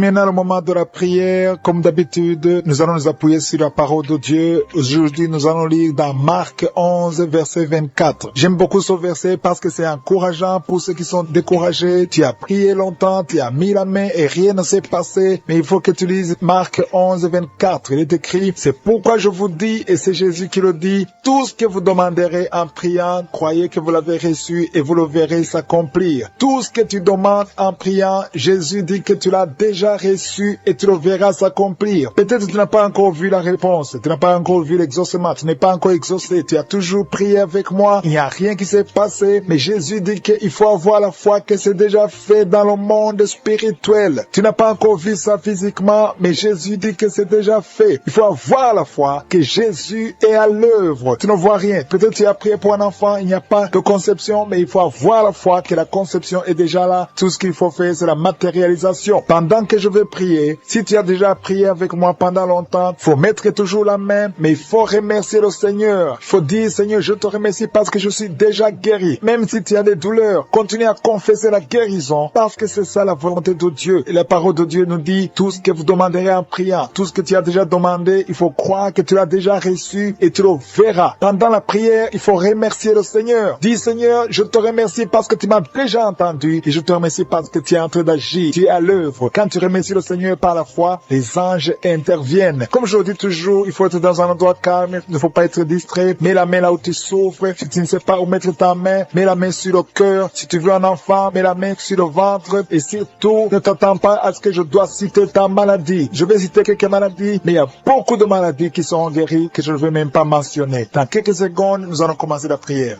maintenant le moment de la prière. Comme d'habitude, nous allons nous appuyer sur la parole de Dieu. Aujourd'hui, nous allons lire dans Marc 11, verset 24. J'aime beaucoup ce verset parce que c'est encourageant pour ceux qui sont découragés. Tu as prié longtemps, tu as mis la main et rien ne s'est passé. Mais il faut que tu lises Marc 11, 24. Il est écrit, c'est pourquoi je vous dis, et c'est Jésus qui le dit, tout ce que vous demanderez en priant, croyez que vous l'avez reçu et vous le verrez s'accomplir. Tout ce que tu demandes en priant, Jésus dit que tu l'as déjà reçu et tu le verras s'accomplir. Peut-être tu n'as pas encore vu la réponse, tu n'as pas encore vu l'exaucement, tu n'es pas encore exaucé, tu as toujours prié avec moi, il n'y a rien qui s'est passé, mais Jésus dit qu'il faut avoir la foi que c'est déjà fait dans le monde spirituel. Tu n'as pas encore vu ça physiquement, mais Jésus dit que c'est déjà fait. Il faut avoir la foi que Jésus est à l'œuvre. Tu ne vois rien. Peut-être tu as prié pour un enfant, il n'y a pas de conception, mais il faut avoir la foi que la conception est déjà là. Tout ce qu'il faut faire, c'est la matérialisation. Pendant que je vais prier, si tu as déjà prié avec moi pendant longtemps, il faut mettre toujours la main, mais il faut remercier le Seigneur. Il faut dire, Seigneur, je te remercie parce que je suis déjà guéri. Même si tu as des douleurs, continue à confesser la guérison, parce que c'est ça la volonté de Dieu. Et la parole de Dieu nous dit, tout ce que vous demanderez en priant, tout ce que tu as déjà demandé, il faut croire que tu l'as déjà reçu et tu le verras. Pendant la prière, il faut remercier le Seigneur. Dis, Seigneur, je te remercie parce que tu m'as déjà entendu et je te remercie parce que tu es en train d'agir. Tu es à l'œuvre. Quand tu remercies le Seigneur par la foi, les anges interviennent. Comme je le dis toujours, il faut être dans un endroit calme, il ne faut pas être distrait. Mets la main là où tu souffres. Si tu ne sais pas où mettre ta main, mets la main sur le cœur. Si tu veux un enfant, mets la main sur le ventre. Et surtout, ne t'attends pas à ce que je dois citer ta maladie. Je vais citer quelques maladies, mais il y a beaucoup de maladies qui sont guéries que je ne veux même pas mentionner. Dans quelques secondes, nous allons commencer la prière.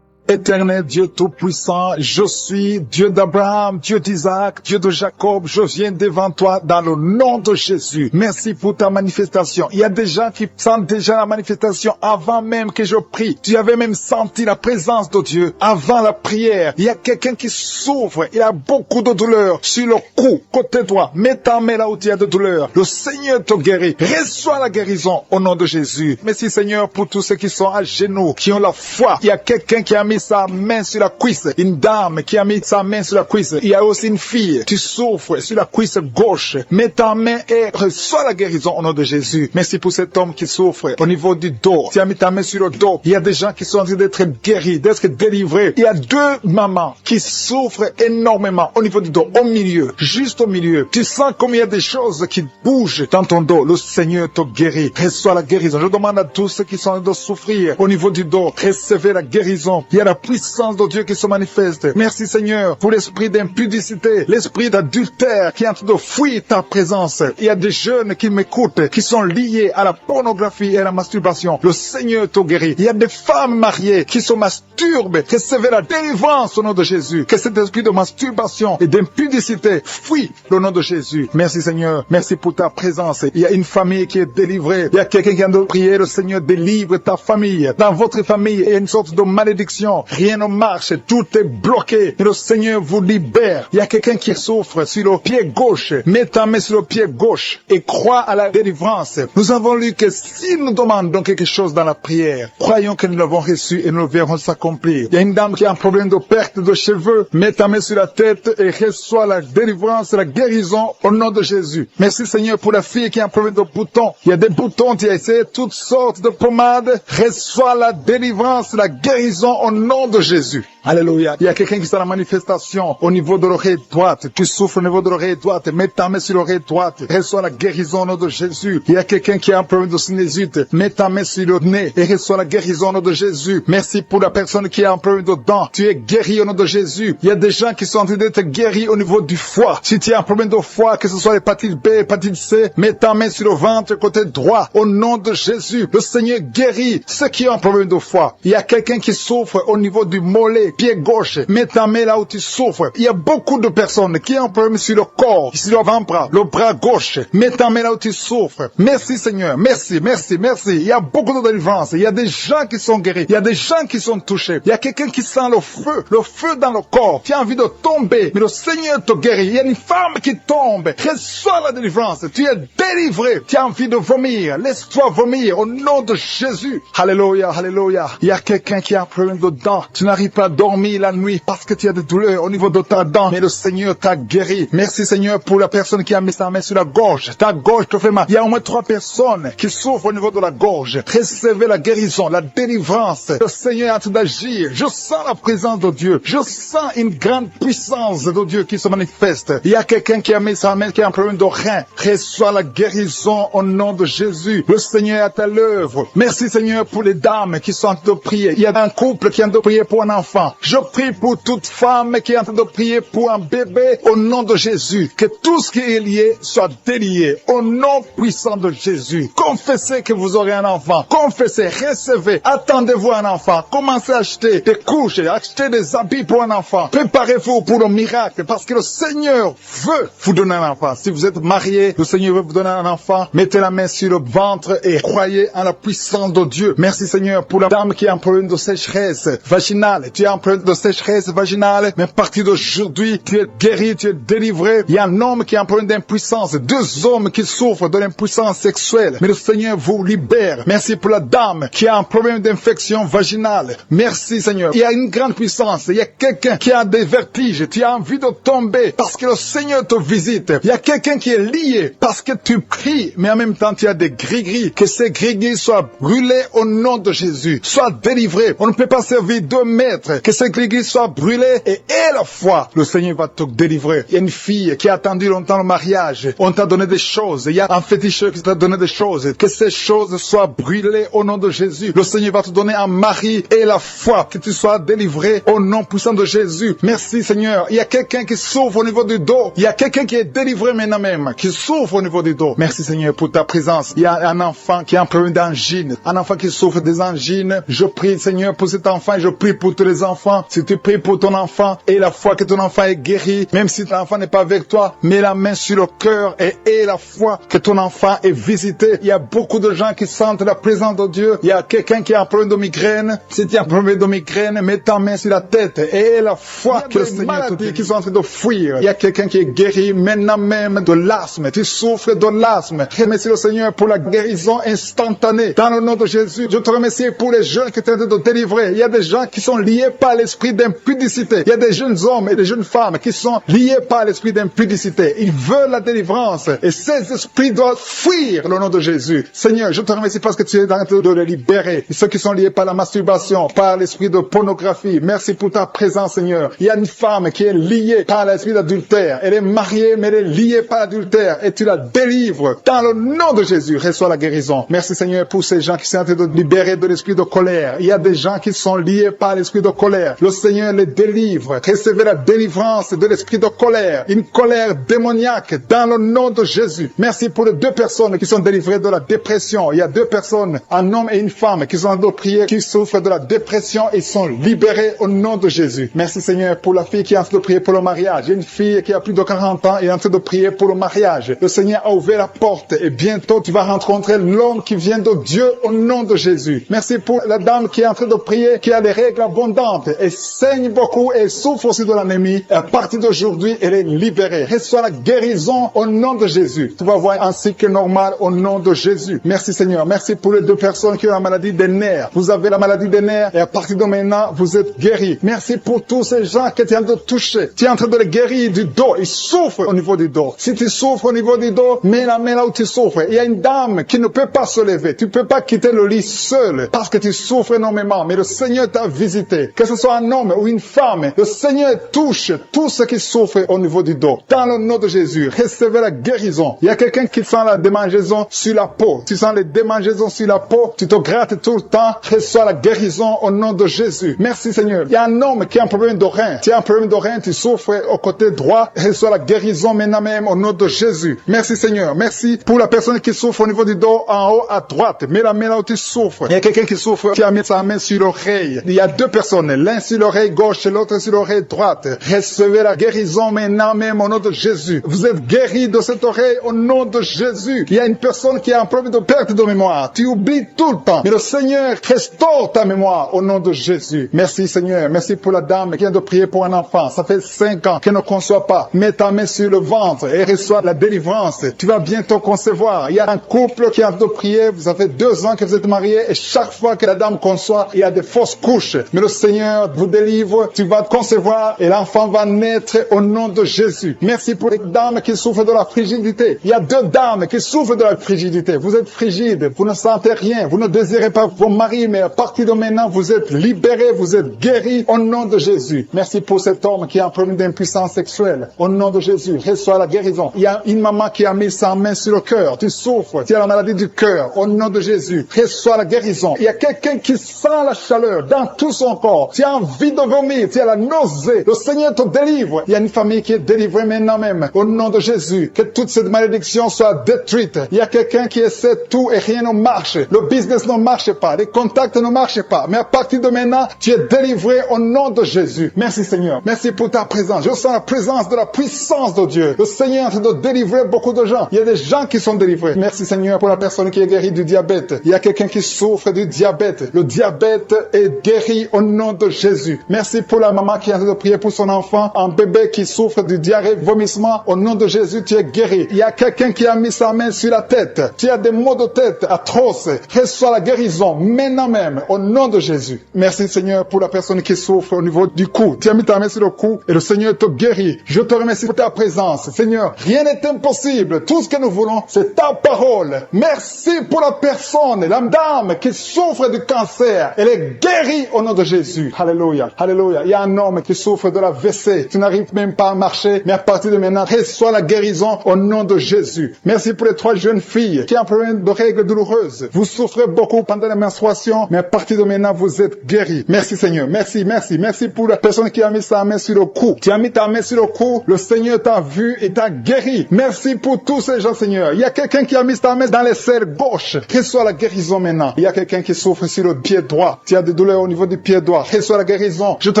Éternel Dieu Tout-Puissant, je suis Dieu d'Abraham, Dieu d'Isaac, Dieu de Jacob, je viens devant toi dans le nom de Jésus. Merci pour ta manifestation. Il y a des gens qui sentent déjà la manifestation avant même que je prie. Tu avais même senti la présence de Dieu avant la prière. Il y a quelqu'un qui souffre, il a beaucoup de douleur sur le cou, côté droit. Mets ta main là où tu as de douleur. Le Seigneur te guérit. Reçois la guérison au nom de Jésus. Merci Seigneur pour tous ceux qui sont à genoux, qui ont la foi. Il y a quelqu'un qui a mis sa main sur la cuisse, une dame qui a mis sa main sur la cuisse. Il y a aussi une fille, tu souffres sur la cuisse gauche. Mets ta main et reçois la guérison au nom de Jésus. Merci pour cet homme qui souffre au niveau du dos. Tu as mis ta main sur le dos. Il y a des gens qui sont en train d'être guéris, d'être délivrés. Il y a deux mamans qui souffrent énormément au niveau du dos, au milieu, juste au milieu. Tu sens comme il y a des choses qui bougent dans ton dos. Le Seigneur te guérit. Reçois la guérison. Je demande à tous ceux qui sont en train de souffrir au niveau du dos, recevez la guérison. Il y a la puissance de Dieu qui se manifeste. Merci Seigneur pour l'esprit d'impudicité, l'esprit d'adultère qui est en train de fuir ta présence. Il y a des jeunes qui m'écoutent, qui sont liés à la pornographie et à la masturbation. Le Seigneur te guérit. Il y a des femmes mariées qui se masturbent. Recevez la délivrance au nom de Jésus. Que cet esprit de masturbation et d'impudicité fuit au nom de Jésus. Merci Seigneur. Merci pour ta présence. Il y a une famille qui est délivrée. Il y a quelqu'un qui vient de prier. Le Seigneur délivre ta famille. Dans votre famille, il y a une sorte de malédiction. Rien ne marche, tout est bloqué. Et le Seigneur vous libère. Il y a quelqu'un qui souffre sur le pied gauche. Mets ta main sur le pied gauche et crois à la délivrance. Nous avons lu que si nous demandons quelque chose dans la prière, croyons que nous l'avons reçu et nous le verrons s'accomplir. Il y a une dame qui a un problème de perte de cheveux. Mets ta main sur la tête et reçois la délivrance, la guérison au nom de Jésus. Merci Seigneur pour la fille qui a un problème de boutons. Il y a des boutons, tu as essayé toutes sortes de pommades. Reçois la délivrance, la guérison au nom de Jésus. Alléluia. Il y a quelqu'un qui est dans la manifestation au niveau de l'oreille droite. Tu souffres au niveau de l'oreille droite. Mets ta main sur l'oreille droite. Reçois la guérison au nom de Jésus. Il y a quelqu'un qui a un problème de sinusite. Mets ta main sur le nez et reçois la guérison au nom de Jésus. Merci pour la personne qui a un problème de dents. Tu es guéri au nom de Jésus. Il y a des gens qui sont en train d'être guéris au niveau du foie. Si tu as un problème de foie, que ce soit l'hépatite B, l'hépatite C, mets ta main sur le ventre côté droit. Au nom de Jésus, le Seigneur guérit ceux qui ont un problème de foie. Il y a quelqu'un qui souffre au niveau du mollet, pied gauche. Mets ta main là où tu souffres. Il y a beaucoup de personnes qui ont un problème sur le corps, sur l'avant-bras, le bras gauche. Mets ta main là où tu souffres. Merci Seigneur. Merci, merci, merci. Il y a beaucoup de délivrance. Il y a des gens qui sont guéris. Il y a des gens qui sont touchés. Il y a quelqu'un qui sent le feu dans le corps. Tu as envie de tomber, mais le Seigneur te guérit. Il y a une femme qui tombe. Reçois la délivrance. Tu es délivré. Tu as envie de vomir. Laisse-toi vomir au nom de Jésus. Alléluia, alléluia. Il y a quelqu'un qui a un problème de dents. Tu n'arrives pas à dormi la nuit parce que tu as des douleurs au niveau de ta dent, mais le Seigneur t'a guéri. Merci Seigneur pour la personne qui a mis sa main sur la gorge. Ta gorge te fait mal. Il y a au moins 3 personnes qui souffrent au niveau de la gorge. Recevez la guérison, la délivrance. Le Seigneur est en train d'agir. Je sens la présence de Dieu. Je sens une grande puissance de Dieu qui se manifeste. Il y a quelqu'un qui a mis sa main, qui a un problème de rein. Reçois la guérison au nom de Jésus. Le Seigneur est à l'œuvre. Merci Seigneur pour les dames qui sont en train de prier. Il y a un couple qui est en train de prier pour un enfant. Je prie pour toute femme qui est en train de prier pour un bébé au nom de Jésus. Que tout ce qui est lié soit délié au nom puissant de Jésus. Confessez que vous aurez un enfant. Confessez, recevez. Attendez-vous un enfant. Commencez à acheter des couches, acheter des habits pour un enfant. Préparez-vous pour le miracle parce que le Seigneur veut vous donner un enfant. Si vous êtes marié, le Seigneur veut vous donner un enfant. Mettez la main sur le ventre et croyez en la puissance de Dieu. Merci Seigneur pour la dame qui a un problème de sécheresse vaginale. Tu as un problème de sécheresse vaginale, mais à partir d'aujourd'hui, tu es guéri, tu es délivré. Il y a un homme qui a un problème d'impuissance, 2 hommes qui souffrent de l'impuissance sexuelle, mais le Seigneur vous libère. Merci pour la dame qui a un problème d'infection vaginale. Merci Seigneur. Il y a une grande puissance. Il y a quelqu'un qui a des vertiges. Tu as envie de tomber parce que le Seigneur te visite. Il y a quelqu'un qui est lié parce que tu pries, mais en même temps tu as des gris-gris. Que ces gris-gris soient brûlés au nom de Jésus. Sois délivré. On ne peut pas servir 2 maîtres. Que ces gris-gris soient brûlés et la foi, le Seigneur va te délivrer. Il y a une fille qui a attendu longtemps le mariage. On t'a donné des choses. Il y a un féticheur qui t'a donné des choses. Que ces choses soient brûlées au nom de Jésus. Le Seigneur va te donner un mari et la foi. Que tu sois délivré au nom puissant de Jésus. Merci Seigneur. Il y a quelqu'un qui souffre au niveau du dos. Il y a quelqu'un qui est délivré maintenant même, qui souffre au niveau du dos. Merci Seigneur pour ta présence. Il y a un enfant qui a un problème d'angine. Un enfant qui souffre des angines. Je prie Seigneur pour cet enfant. Je prie pour tous les enfants. Si tu pries pour ton enfant et la foi que ton enfant est guéri, même si ton enfant n'est pas avec toi, mets la main sur le cœur et la foi que ton enfant est visité. Il y a beaucoup de gens qui sentent la présence de Dieu. Il y a quelqu'un qui a un problème de migraine. Si tu as un problème de migraine, mets ta main sur la tête et la foi que le Seigneur te dit qu'ils sont en train de fuir. Il y a quelqu'un qui est guéri maintenant même de l'asthme. Tu souffres de l'asthme. Remercie le Seigneur pour la guérison instantanée. Dans le nom de Jésus, je te remercie pour les jeunes qui sont en train de délivrer. Il y a des gens qui sont liés par l'esprit d'impudicité. Il y a des jeunes hommes et des jeunes femmes qui sont liés par l'esprit d'impudicité. Ils veulent la délivrance et ces esprits doivent fuir le nom de Jésus. Seigneur, je te remercie parce que tu es en train de les libérer. Et ceux qui sont liés par la masturbation, par l'esprit de pornographie, merci pour ta présence, Seigneur. Il y a une femme qui est liée par l'esprit d'adultère. Elle est mariée, mais elle est liée par l'adultère et tu la délivres. Dans le nom de Jésus, reçois la guérison. Merci, Seigneur, pour ces gens qui sont en train de libérer de l'esprit de colère. Il y a des gens qui sont liés par l'esprit de colère. Le Seigneur les délivre. Recevez la délivrance de l'esprit de colère. Une colère démoniaque dans le nom de Jésus. Merci pour les 2 personnes qui sont délivrées de la dépression. Il y a 2 personnes, un homme et une femme, qui sont en train de prier, qui souffrent de la dépression et sont libérés au nom de Jésus. Merci Seigneur pour la fille qui est en train de prier pour le mariage. Il y a une fille qui a plus de 40 ans et est en train de prier pour le mariage. Le Seigneur a ouvert la porte et bientôt tu vas rencontrer l'homme qui vient de Dieu au nom de Jésus. Merci pour la dame qui est en train de prier, qui a des règles abondantes et saigne beaucoup et souffre aussi de l'anémie. À partir d'aujourd'hui, elle est libérée. Reçois la guérison au nom de Jésus. Tu vas voir un cycle normal au nom de Jésus. Merci Seigneur. Merci pour les 2 personnes qui ont la maladie des nerfs. Vous avez la maladie des nerfs et à partir de maintenant, vous êtes guéris. Merci pour tous ces gens que tu es en train de toucher. Tu es en train de les guérir du dos. Ils souffrent au niveau du dos. Si tu souffres au niveau du dos, mets la main là où tu souffres. Il y a une dame qui ne peut pas se lever. Tu ne peux pas quitter le lit seul parce que tu souffres énormément. Mais le Seigneur t'a visité. Que ce soit un homme ou une femme, le Seigneur touche tous ceux qui souffrent au niveau du dos. Dans le nom de Jésus, recevez la guérison. Il y a quelqu'un qui sent la démangeaison sur la peau. Tu sens les démangeaisons sur la peau, tu te grattes tout le temps. Reçois la guérison au nom de Jésus. Merci Seigneur. Il y a un homme qui a un problème de rein. Tu as un problème de rein, tu souffres au côté droit. Reçois la guérison maintenant même au nom de Jésus. Merci Seigneur. Merci pour la personne qui souffre au niveau du dos en haut à droite. Mets la main là où tu souffres. Il y a quelqu'un qui souffre, qui a mis sa main sur l'oreille. Il y a 2 personnes, l'un sur l'oreille gauche et l'autre sur l'oreille droite. Recevez la guérison maintenant même au nom de Jésus. Vous êtes guéris de cette oreille au nom de Jésus. Il y a une personne qui a un problème de perte de mémoire. Tu oublies tout le temps. Mais le Seigneur restaure ta mémoire au nom de Jésus. Merci Seigneur. Merci pour la dame qui vient de prier pour un enfant. Ça fait 5 ans qu'elle ne conçoit pas. Mets ta main sur le ventre et reçois la délivrance. Tu vas bientôt concevoir. Il y a un couple qui a de prier. Ça fait 2 ans que vous êtes mariés et chaque fois que la dame conçoit, il y a des fausses couches. Mais le Seigneur Seigneur vous délivre, tu vas concevoir et l'enfant va naître au nom de Jésus. Merci pour les dames qui souffrent de la frigidité. Il y a 2 dames qui souffrent de la frigidité. Vous êtes frigide, vous ne sentez rien, vous ne désirez pas vos maris, mais à partir de maintenant, vous êtes libérés, vous êtes guéris au nom de Jésus. Merci pour cet homme qui a un problème d'impuissance sexuelle. Au nom de Jésus, reçois la guérison. Il y a une maman qui a mis sa main sur le cœur. Tu souffres, tu as la maladie du cœur. Au nom de Jésus, reçois la guérison. Il y a quelqu'un qui sent la chaleur dans tout son corps. Tu as envie de vomir, tu as la nausée. Le Seigneur te délivre. Il y a une famille qui est délivrée maintenant même. Au nom de Jésus, que toute cette malédiction soit détruite. Il y a quelqu'un qui essaie tout et rien ne marche. Le business ne marche pas, les contacts ne marchent pas. Mais à partir de maintenant, tu es délivré au nom de Jésus. Merci Seigneur. Merci pour ta présence. Je sens la présence de la puissance de Dieu. Le Seigneur est en train de délivrer beaucoup de gens. Il y a des gens qui sont délivrés. Merci Seigneur pour la personne qui est guérie du diabète. Il y a quelqu'un qui souffre du diabète. Le diabète est guéri au nom de Jésus. Merci pour la maman qui est en train de prier pour son enfant, un bébé qui souffre du diarrhée, vomissement. Au nom de Jésus, tu es guéri. Il y a quelqu'un qui a mis sa main sur la tête. Tu as des maux de tête atroces. Reçois la guérison maintenant même au nom de Jésus. Merci Seigneur pour la personne qui souffre au niveau du cou. Tu as mis ta main sur le cou et le Seigneur te guérit. Je te remercie pour ta présence. Seigneur, rien n'est impossible. Tout ce que nous voulons, c'est ta parole. Merci pour la personne, la dame qui souffre du cancer. Elle est guérie au nom de Jésus. Alléluia. Alléluia. Il y a un homme qui souffre de la WC. Tu n'arrives même pas à marcher, mais à partir de maintenant, reçois la guérison au nom de Jésus. Merci pour les 3 jeunes filles qui ont un problème de règles douloureuses. Vous souffrez beaucoup pendant la menstruation, mais à partir de maintenant, vous êtes guéris. Merci Seigneur. Merci, merci. Merci pour la personne qui a mis sa main sur le cou. Tu as mis ta main sur le cou, le Seigneur t'a vu et t'a guéri. Merci pour tous ces gens, Seigneur. Il y a quelqu'un qui a mis sa main dans l'aisselle gauche. Reçois la guérison maintenant. Il y a quelqu'un qui souffre sur le pied droit. Tu as des douleurs au niveau du pied droit. Reçois la guérison. Je te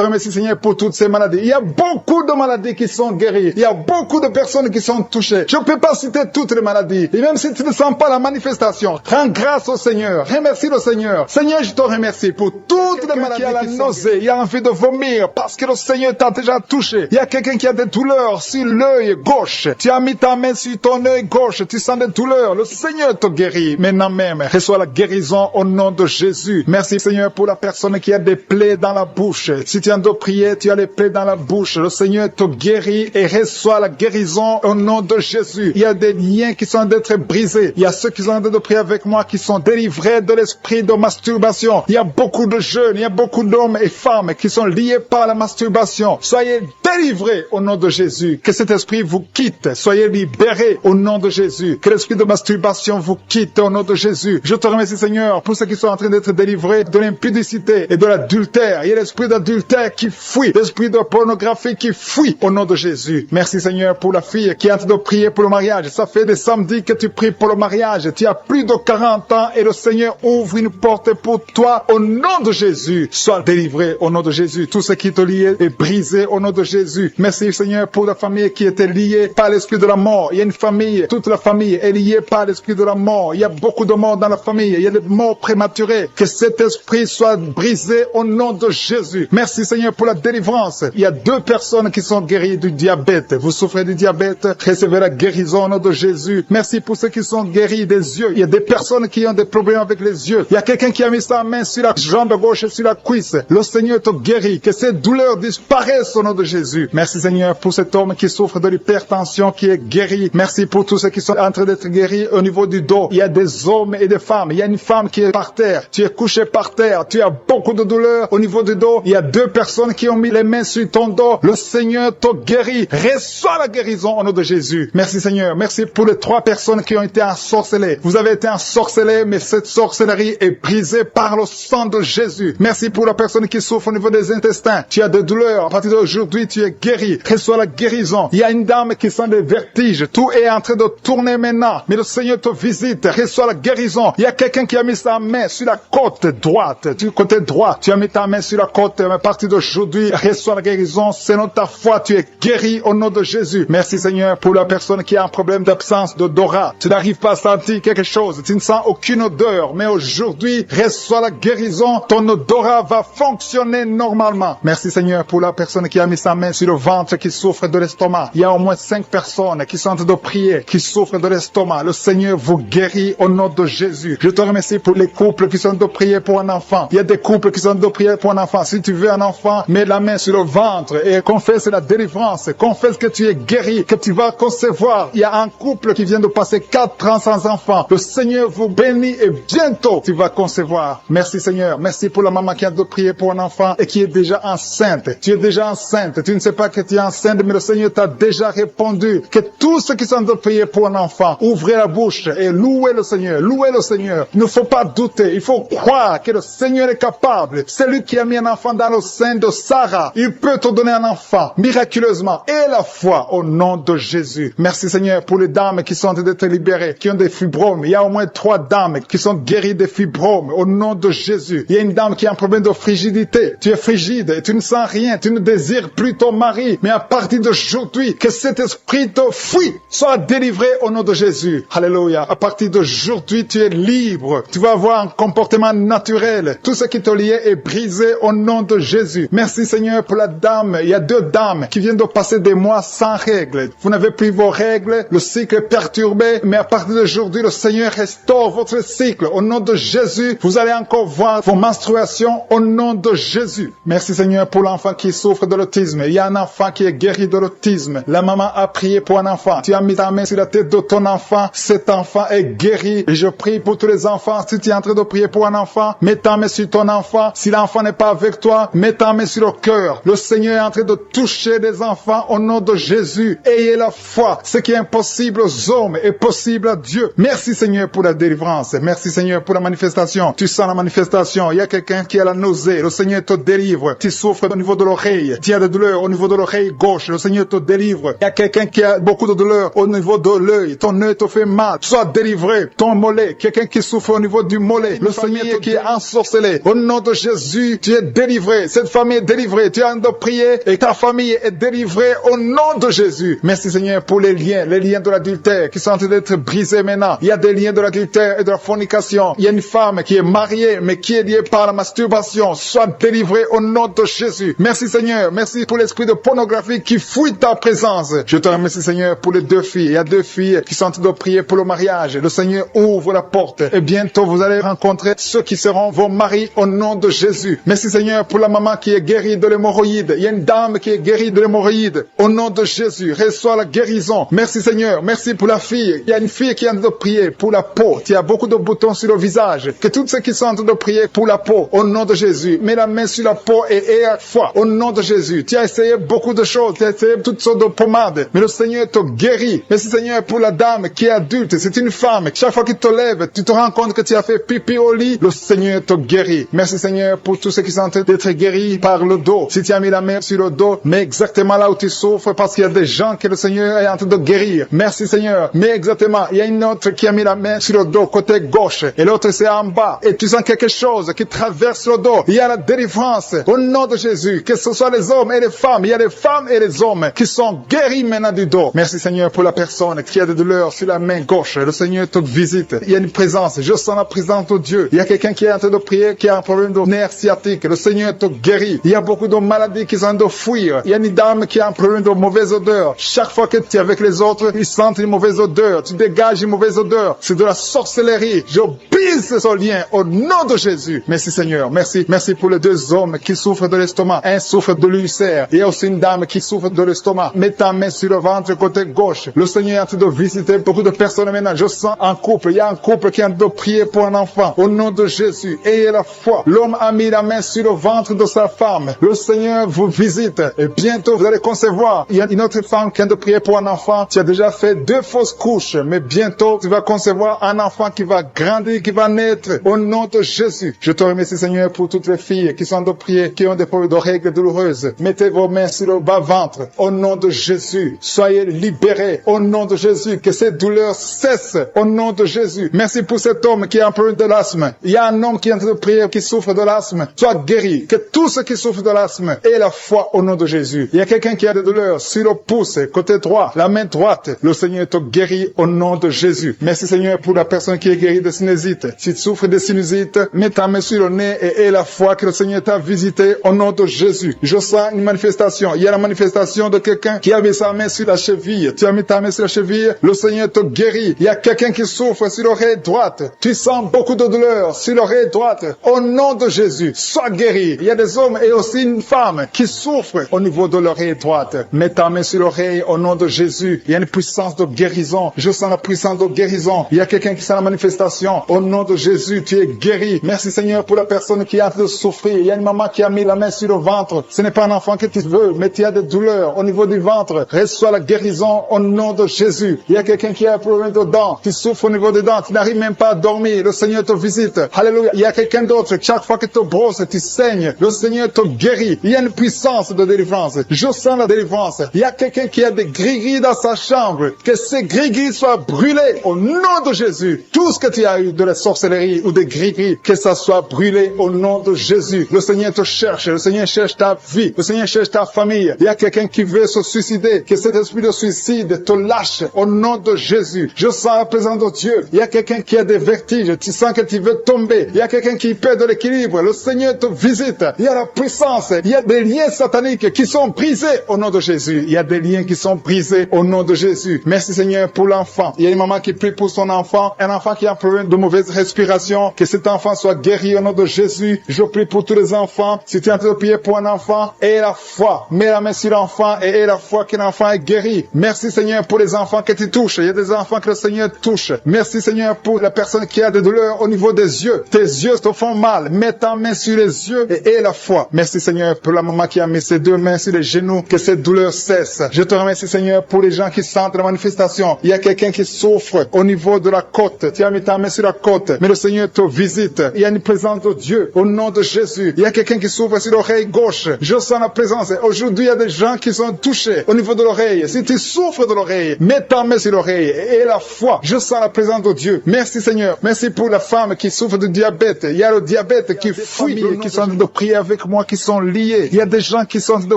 remercie, Seigneur, pour toutes ces maladies. Il y a beaucoup de maladies qui sont guéries. Il y a beaucoup de personnes qui sont touchées. Je ne peux pas citer toutes les maladies. Et même si tu ne sens pas la manifestation, rends grâce au Seigneur. Remercie le Seigneur. Seigneur, je te remercie pour toutes les maladies. Il y a la nausée, il y a envie de vomir parce que le Seigneur t'a déjà touché. Il y a quelqu'un qui a des douleurs sur l'œil gauche. Tu as mis ta main sur ton œil gauche. Tu sens des douleurs. Le Seigneur te guérit. Maintenant même, reçois la guérison au nom de Jésus. Merci Seigneur pour la personne qui a des plaies dans la bouche. Si tu es en train de prier, tu as les plaies dans la bouche. Le Seigneur te guérit et reçoit la guérison au nom de Jésus. Il y a des liens qui sont en train d'être brisés. Il y a ceux qui sont en train de prier avec moi qui sont délivrés de l'esprit de masturbation. Il y a beaucoup de jeunes, il y a beaucoup d'hommes et femmes qui sont liés par la masturbation. Soyez délivrés au nom de Jésus. Que cet esprit vous quitte. Soyez libérés au nom de Jésus. Que l'esprit de masturbation vous quitte au nom de Jésus. Je te remercie Seigneur pour ceux qui sont en train d'être délivrés de l'impudicité et de l'adultère. Il y a l'esprit d'adultère qui fuit. L'esprit de pornographie qui fuit au nom de Jésus. Merci Seigneur pour la fille qui est en train de prier pour le mariage. Ça fait des samedis que tu pries pour le mariage. Tu as plus de 40 ans et le Seigneur ouvre une porte pour toi au nom de Jésus. Sois délivré au nom de Jésus. Tout ce qui te liait est brisé au nom de Jésus. Merci Seigneur pour la famille qui était liée par l'esprit de la mort. Il y a une famille, toute la famille est liée par l'esprit de la mort. Il y a beaucoup de morts dans la famille. Il y a des morts prématurées. Que cet esprit soit brisé au nom de Jésus. Merci Seigneur pour la délivrance. Il y a 2 personnes qui sont guéries du diabète. Vous souffrez du diabète, recevez la guérison au nom de Jésus. Merci pour ceux qui sont guéris des yeux. Il y a des personnes qui ont des problèmes avec les yeux. Il y a quelqu'un qui a mis sa main sur la jambe gauche et sur la cuisse. Le Seigneur te guérit. Que ces douleurs disparaissent au nom de Jésus. Merci Seigneur pour cet homme qui souffre de l'hypertension qui est guéri. Merci pour tous ceux qui sont en train d'être guéris au niveau du dos. Il y a des hommes et des femmes. Il y a une femme qui est par terre. Tu es couché par terre. Tu as beaucoup de douleurs au niveau du dos. Il y a 2 personnes qui ont mis les mains sur ton dos. Le Seigneur te guérit. Reçois la guérison au nom de Jésus. Merci Seigneur. Merci pour les 3 personnes qui ont été ensorcelées. Vous avez été ensorcelés, mais cette sorcellerie est brisée par le sang de Jésus. Merci pour la personne qui souffre au niveau des intestins. Tu as des douleurs. À partir d'aujourd'hui, tu es guéri. Reçois la guérison. Il y a une dame qui sent des vertiges. Tout est en train de tourner maintenant. Mais le Seigneur te visite. Reçois la guérison. Il y a quelqu'un qui a mis sa main sur la côte droite. Du côté droit. Tu as mis ta main sur la côte. Mais à partir d'aujourd'hui, reçois la guérison. Selon ta foi, tu es guéri au nom de Jésus. Merci Seigneur pour la personne qui a un problème d'absence d'odorat. Tu n'arrives pas à sentir quelque chose. Tu ne sens aucune odeur. Mais aujourd'hui, reçois la guérison. Ton odorat va fonctionner normalement. Merci Seigneur pour la personne qui a mis sa main sur le ventre qui souffre de l'estomac. Il y a au moins 5 personnes qui sont en train de prier, qui souffrent de l'estomac. Le Seigneur vous guérit au nom de Jésus. Je te remercie pour les couples qui sont en train de prier pour un enfant. Il y a des couples qui sont en train de prier pour un enfant. Si tu veux un enfant, mets la main sur le ventre et confesse la délivrance. Confesse que tu es guéri, que tu vas concevoir. Il y a un couple qui vient de passer 4 ans sans enfant. Le Seigneur vous bénit et bientôt tu vas concevoir. Merci Seigneur. Merci pour la maman qui a de prier pour un enfant et qui est déjà enceinte. Tu es déjà enceinte. Tu ne sais pas que tu es enceinte, mais le Seigneur t'a déjà répondu. Que tous ceux qui sont de prier pour un enfant, ouvrez la bouche et louez le Seigneur. Louez le Seigneur. Il ne faut pas douter. Il faut croire que le Seigneur est capable. C'est lui qui a mis un enfant dans le sein de Sarah. Il peut te donner un enfant miraculeusement. Et la foi au nom de Jésus. Merci Seigneur pour les dames qui sont en train d'être libérées, qui ont des fibromes. Il y a au moins 3 dames qui sont guéries des fibromes au nom de Jésus. Il y a une dame qui a un problème de frigidité. Tu es frigide et tu ne sens rien. Tu ne désires plus ton mari. Mais à partir d'aujourd'hui, que cet esprit te fuit, soit délivré au nom de Jésus. Alléluia. À partir d'aujourd'hui, tu es libre. Tu vas avoir un comportement naturel. Tout ce qui te liait est brisé au nom de Jésus. Merci Seigneur pour la dame. Il y a 2 dames qui viennent de passer des mois sans règles. Vous n'avez plus vos règles. Le cycle est perturbé. Mais à partir d'aujourd'hui, le Seigneur restaure votre cycle. Au nom de Jésus, vous allez encore voir vos menstruations au nom de Jésus. Merci Seigneur pour l'enfant qui souffre de l'autisme. Il y a un enfant qui est guéri de l'autisme. La maman a prié pour un enfant. Tu as mis ta main sur la tête de ton enfant. Cet enfant est guéri. Et je prie pour tous les enfants. Si tu es en train de prier pour un enfant, mets ta main sur ton enfant. Si l'enfant n'est pas avec toi, mets ta main sur le cœur. Le Seigneur est en train de toucher les enfants au nom de Jésus. Ayez la foi. Ce qui est impossible aux hommes est possible à Dieu. Merci Seigneur pour la délivrance. Merci Seigneur pour la manifestation. Tu sens la manifestation. Il y a quelqu'un qui a la nausée. Le Seigneur te délivre. Tu souffres au niveau de l'oreille. Tu as des douleurs au niveau de l'oreille gauche. Le Seigneur te délivre. Il y a quelqu'un qui a beaucoup de douleurs au niveau de l'œil. Ton œil te fait mal. Sois délivré. Ton mollet. Quelqu'un qui souffre au niveau du mollet. Le Seigneur qui est ensorcelé. Au nom de Jésus, tu es délivré. Cette famille est délivrée. Tu es en train de prier et ta famille est délivrée au nom de Jésus. Merci Seigneur pour les liens de l'adultère qui sont en train d'être brisés maintenant. Il y a des liens de l'adultère et de la fornication. Il y a une femme qui est mariée mais qui est liée par la masturbation. Sois délivrée au nom de Jésus. Merci Seigneur. Merci pour l'esprit de pornographie qui fuit ta présence. Je te remercie Seigneur pour les 2 filles. Il y a 2 filles qui sont en train de prier pour le mariage. Le Seigneur ouvre la porte et bientôt vous allez rencontrer ceux qui seront vos maris au nom de Jésus. Merci Seigneur pour la maman qui est guérie de l'hémorroïde. Il y a une dame qui est guérie de l'hémorroïde. Au nom de Jésus, reçois la guérison. Merci Seigneur. Merci pour la fille. Il y a une fille qui est en train de prier pour la peau. Il y a beaucoup de boutons sur le visage. Que tous ceux qui sont en train de prier pour la peau, au nom de Jésus, mets la main sur la peau et aie la foi. Au nom de Jésus. Tu as essayé beaucoup de choses. Tu as essayé toutes sortes de pommades. Mais le Seigneur te guérit. Merci Seigneur pour la dame qui est adulte. C'est une femme. Chaque fois qu'il te lève, tu te rends compte que tu as fait pipi au lit. Le Seigneur te guérit. Merci Seigneur pour tous ceux qui sont en train d'être guéris par le dos. Si tu as mis la main sur le dos, mets exactement là où tu souffres parce qu'il y a des gens que le Seigneur est en train de guérir. Merci Seigneur. Mais exactement, il y a une autre qui a mis la main sur le dos côté gauche et l'autre c'est en bas. Et tu sens quelque chose qui traverse le dos. Il y a la délivrance au nom de Jésus. Que ce soit les hommes et les femmes. Il y a les femmes et les hommes qui sont guéris maintenant du dos. Merci Seigneur pour la personne qui a des douleurs sur la main gauche. Le Seigneur te visite. Il y a une présence. Je sens la présence de Dieu. Il y a quelqu'un qui est en train de prier, qui a un problème de nerf sciatique. Le Seigneur te guérit. Il y a beaucoup de maladies qui sont en train de fuir. Il y a une dame qui a un problème de mauvaise odeur. Chaque fois que tu es avec les autres, ils sentent une mauvaise odeur. Tu dégages une mauvaise odeur. C'est de la sorcellerie. Je brise ce lien au nom de Jésus. Merci Seigneur. Merci. Merci pour les 2 hommes qui souffrent de l'estomac. Un souffre de l'ulcère. Il y a aussi une dame qui souffre de l'estomac. Mets ta main sur le ventre côté gauche. Le Seigneur est en train de visiter beaucoup de personnes maintenant. Je sens un couple. Il y a un couple qui est en train de prier pour un enfant. Au nom de Jésus. Ayez la foi. L'homme a mis la main sur le ventre de sa femme. Le Seigneur vous visite. Et bientôt vous allez concevoir. Il y a une autre femme qui est en train de prier pour un enfant. Tu as déjà fait 2 fausses couches. Mais bientôt tu vas concevoir un enfant qui va grandir, qui va naître. Au nom de Jésus. Je te remercie Seigneur pour toutes les filles qui sont en train de prier, qui ont des problèmes de règles douloureuses. Mettez vos mains sur le bas-ventre. Au nom de Jésus. Soyez libérés. Au nom de Jésus. Que ces douleurs cessent. Au nom de Jésus. Merci pour cet homme qui a un problème de l'asthme. Il y a un homme qui est en train de prier, qui souffre de l'asthme. Sois guéri. Que tous ceux qui souffrent de l'asthme aient la foi au nom de Jésus. Il y a quelqu'un qui a des douleurs sur le pouce, côté droit, la main droite. Le Seigneur te guérit au nom de Jésus. Merci Seigneur pour la personne qui est guérie de sinusite. Si tu souffres de sinusite, mets ta main sur le nez et aie la foi que le Seigneur t'a visité au nom de Jésus. Je sens une manifestation. Il y a la manifestation de quelqu'un qui a mis sa main sur la cheville. Tu as mis ta main sur la cheville, le Seigneur te guérit. Il y a quelqu'un qui souffre sur l'oreille droite. Tu sens beaucoup de douleur sur l'oreille droite. Au nom de Jésus, sois sois guéri. Il y a des hommes et aussi une femme qui souffrent au niveau de l'oreille droite. Mets ta main sur l'oreille au nom de Jésus. Il y a une puissance de guérison. Je sens la puissance de guérison. Il y a quelqu'un qui sent la manifestation. Au nom de Jésus, tu es guéri. Merci Seigneur pour la personne qui a de souffrir. Il y a une maman qui a mis la main sur le ventre. Ce n'est pas un enfant que tu veux, mais tu as des douleurs au niveau du ventre. Reçois la guérison au nom de Jésus. Il y a quelqu'un qui a un problème de dents. Tu souffres au niveau des dents. Tu n'arrives même pas à dormir. Le Seigneur te visite. Alléluia. Il y a quelqu'un d'autre. Chaque fois que tu brosses, tu saignes. Le Seigneur te guérit. Il y a une puissance de délivrance. Je sens la délivrance. Il y a quelqu'un qui a des gris-gris dans sa chambre. Que ces gris-gris soient brûlés au nom de Jésus. Tout ce que tu as eu de la sorcellerie ou des gris-gris, que ça soit brûlé au nom de Jésus. Le Seigneur te cherche. Le Seigneur cherche ta vie. Le Seigneur cherche ta famille. Il y a quelqu'un qui veut se suicider. Que cet esprit de suicide te lâche au nom de Jésus. Je sens la présence de Dieu. Il y a quelqu'un qui a des vertiges. Tu sens que tu veux tomber. Il y a quelqu'un qui perd de l'équilibre. Le Seigneur te visite. Il y a la puissance. Il y a des liens sataniques qui sont brisés au nom de Jésus. Il y a des liens qui sont brisés au nom de Jésus. Merci Seigneur pour l'enfant. Il y a une maman qui prie pour son enfant. Un enfant qui a un problème de mauvaise respiration. Que cet enfant soit guéri au nom de Jésus. Je prie pour tous les enfants. Si tu es en train de prier pour un enfant, aie la foi. Mets la main sur l'enfant et aie la foi que l'enfant est guéri. Merci Seigneur pour les enfants que tu touches. Il y a des enfants que le Seigneur touche. Merci Seigneur pour la personne qui a des douleurs au niveau des yeux. Tes yeux te font mal. Mets ta main sur les yeux et aie la foi. Merci Seigneur pour la maman qui a mis ses deux mains sur les genoux. Que cette douleur cesse. Je te remercie Seigneur pour les gens qui sentent la manifestation. Il y a quelqu'un qui souffre au niveau de la côte. Tu as mis ta main sur la côte. Mais le Seigneur te visite. Il y a une présence de Dieu au nom de Jésus. Il y a quelqu'un qui souffre sur l'oreille gauche. Je sens la présence. Aujourd'hui, il y a des gens qui sont touchés au niveau de l'oreille. Si tu souffres de l'oreille, mets ta main sur l'oreille et la foi. Je sens la présence de Dieu. Merci Seigneur. Merci pour la femme qui souffre de diabète. Il y a le diabète qui fuit, qui sont en train de prier avec moi, qui sont liés. Il y a des gens qui sont en train de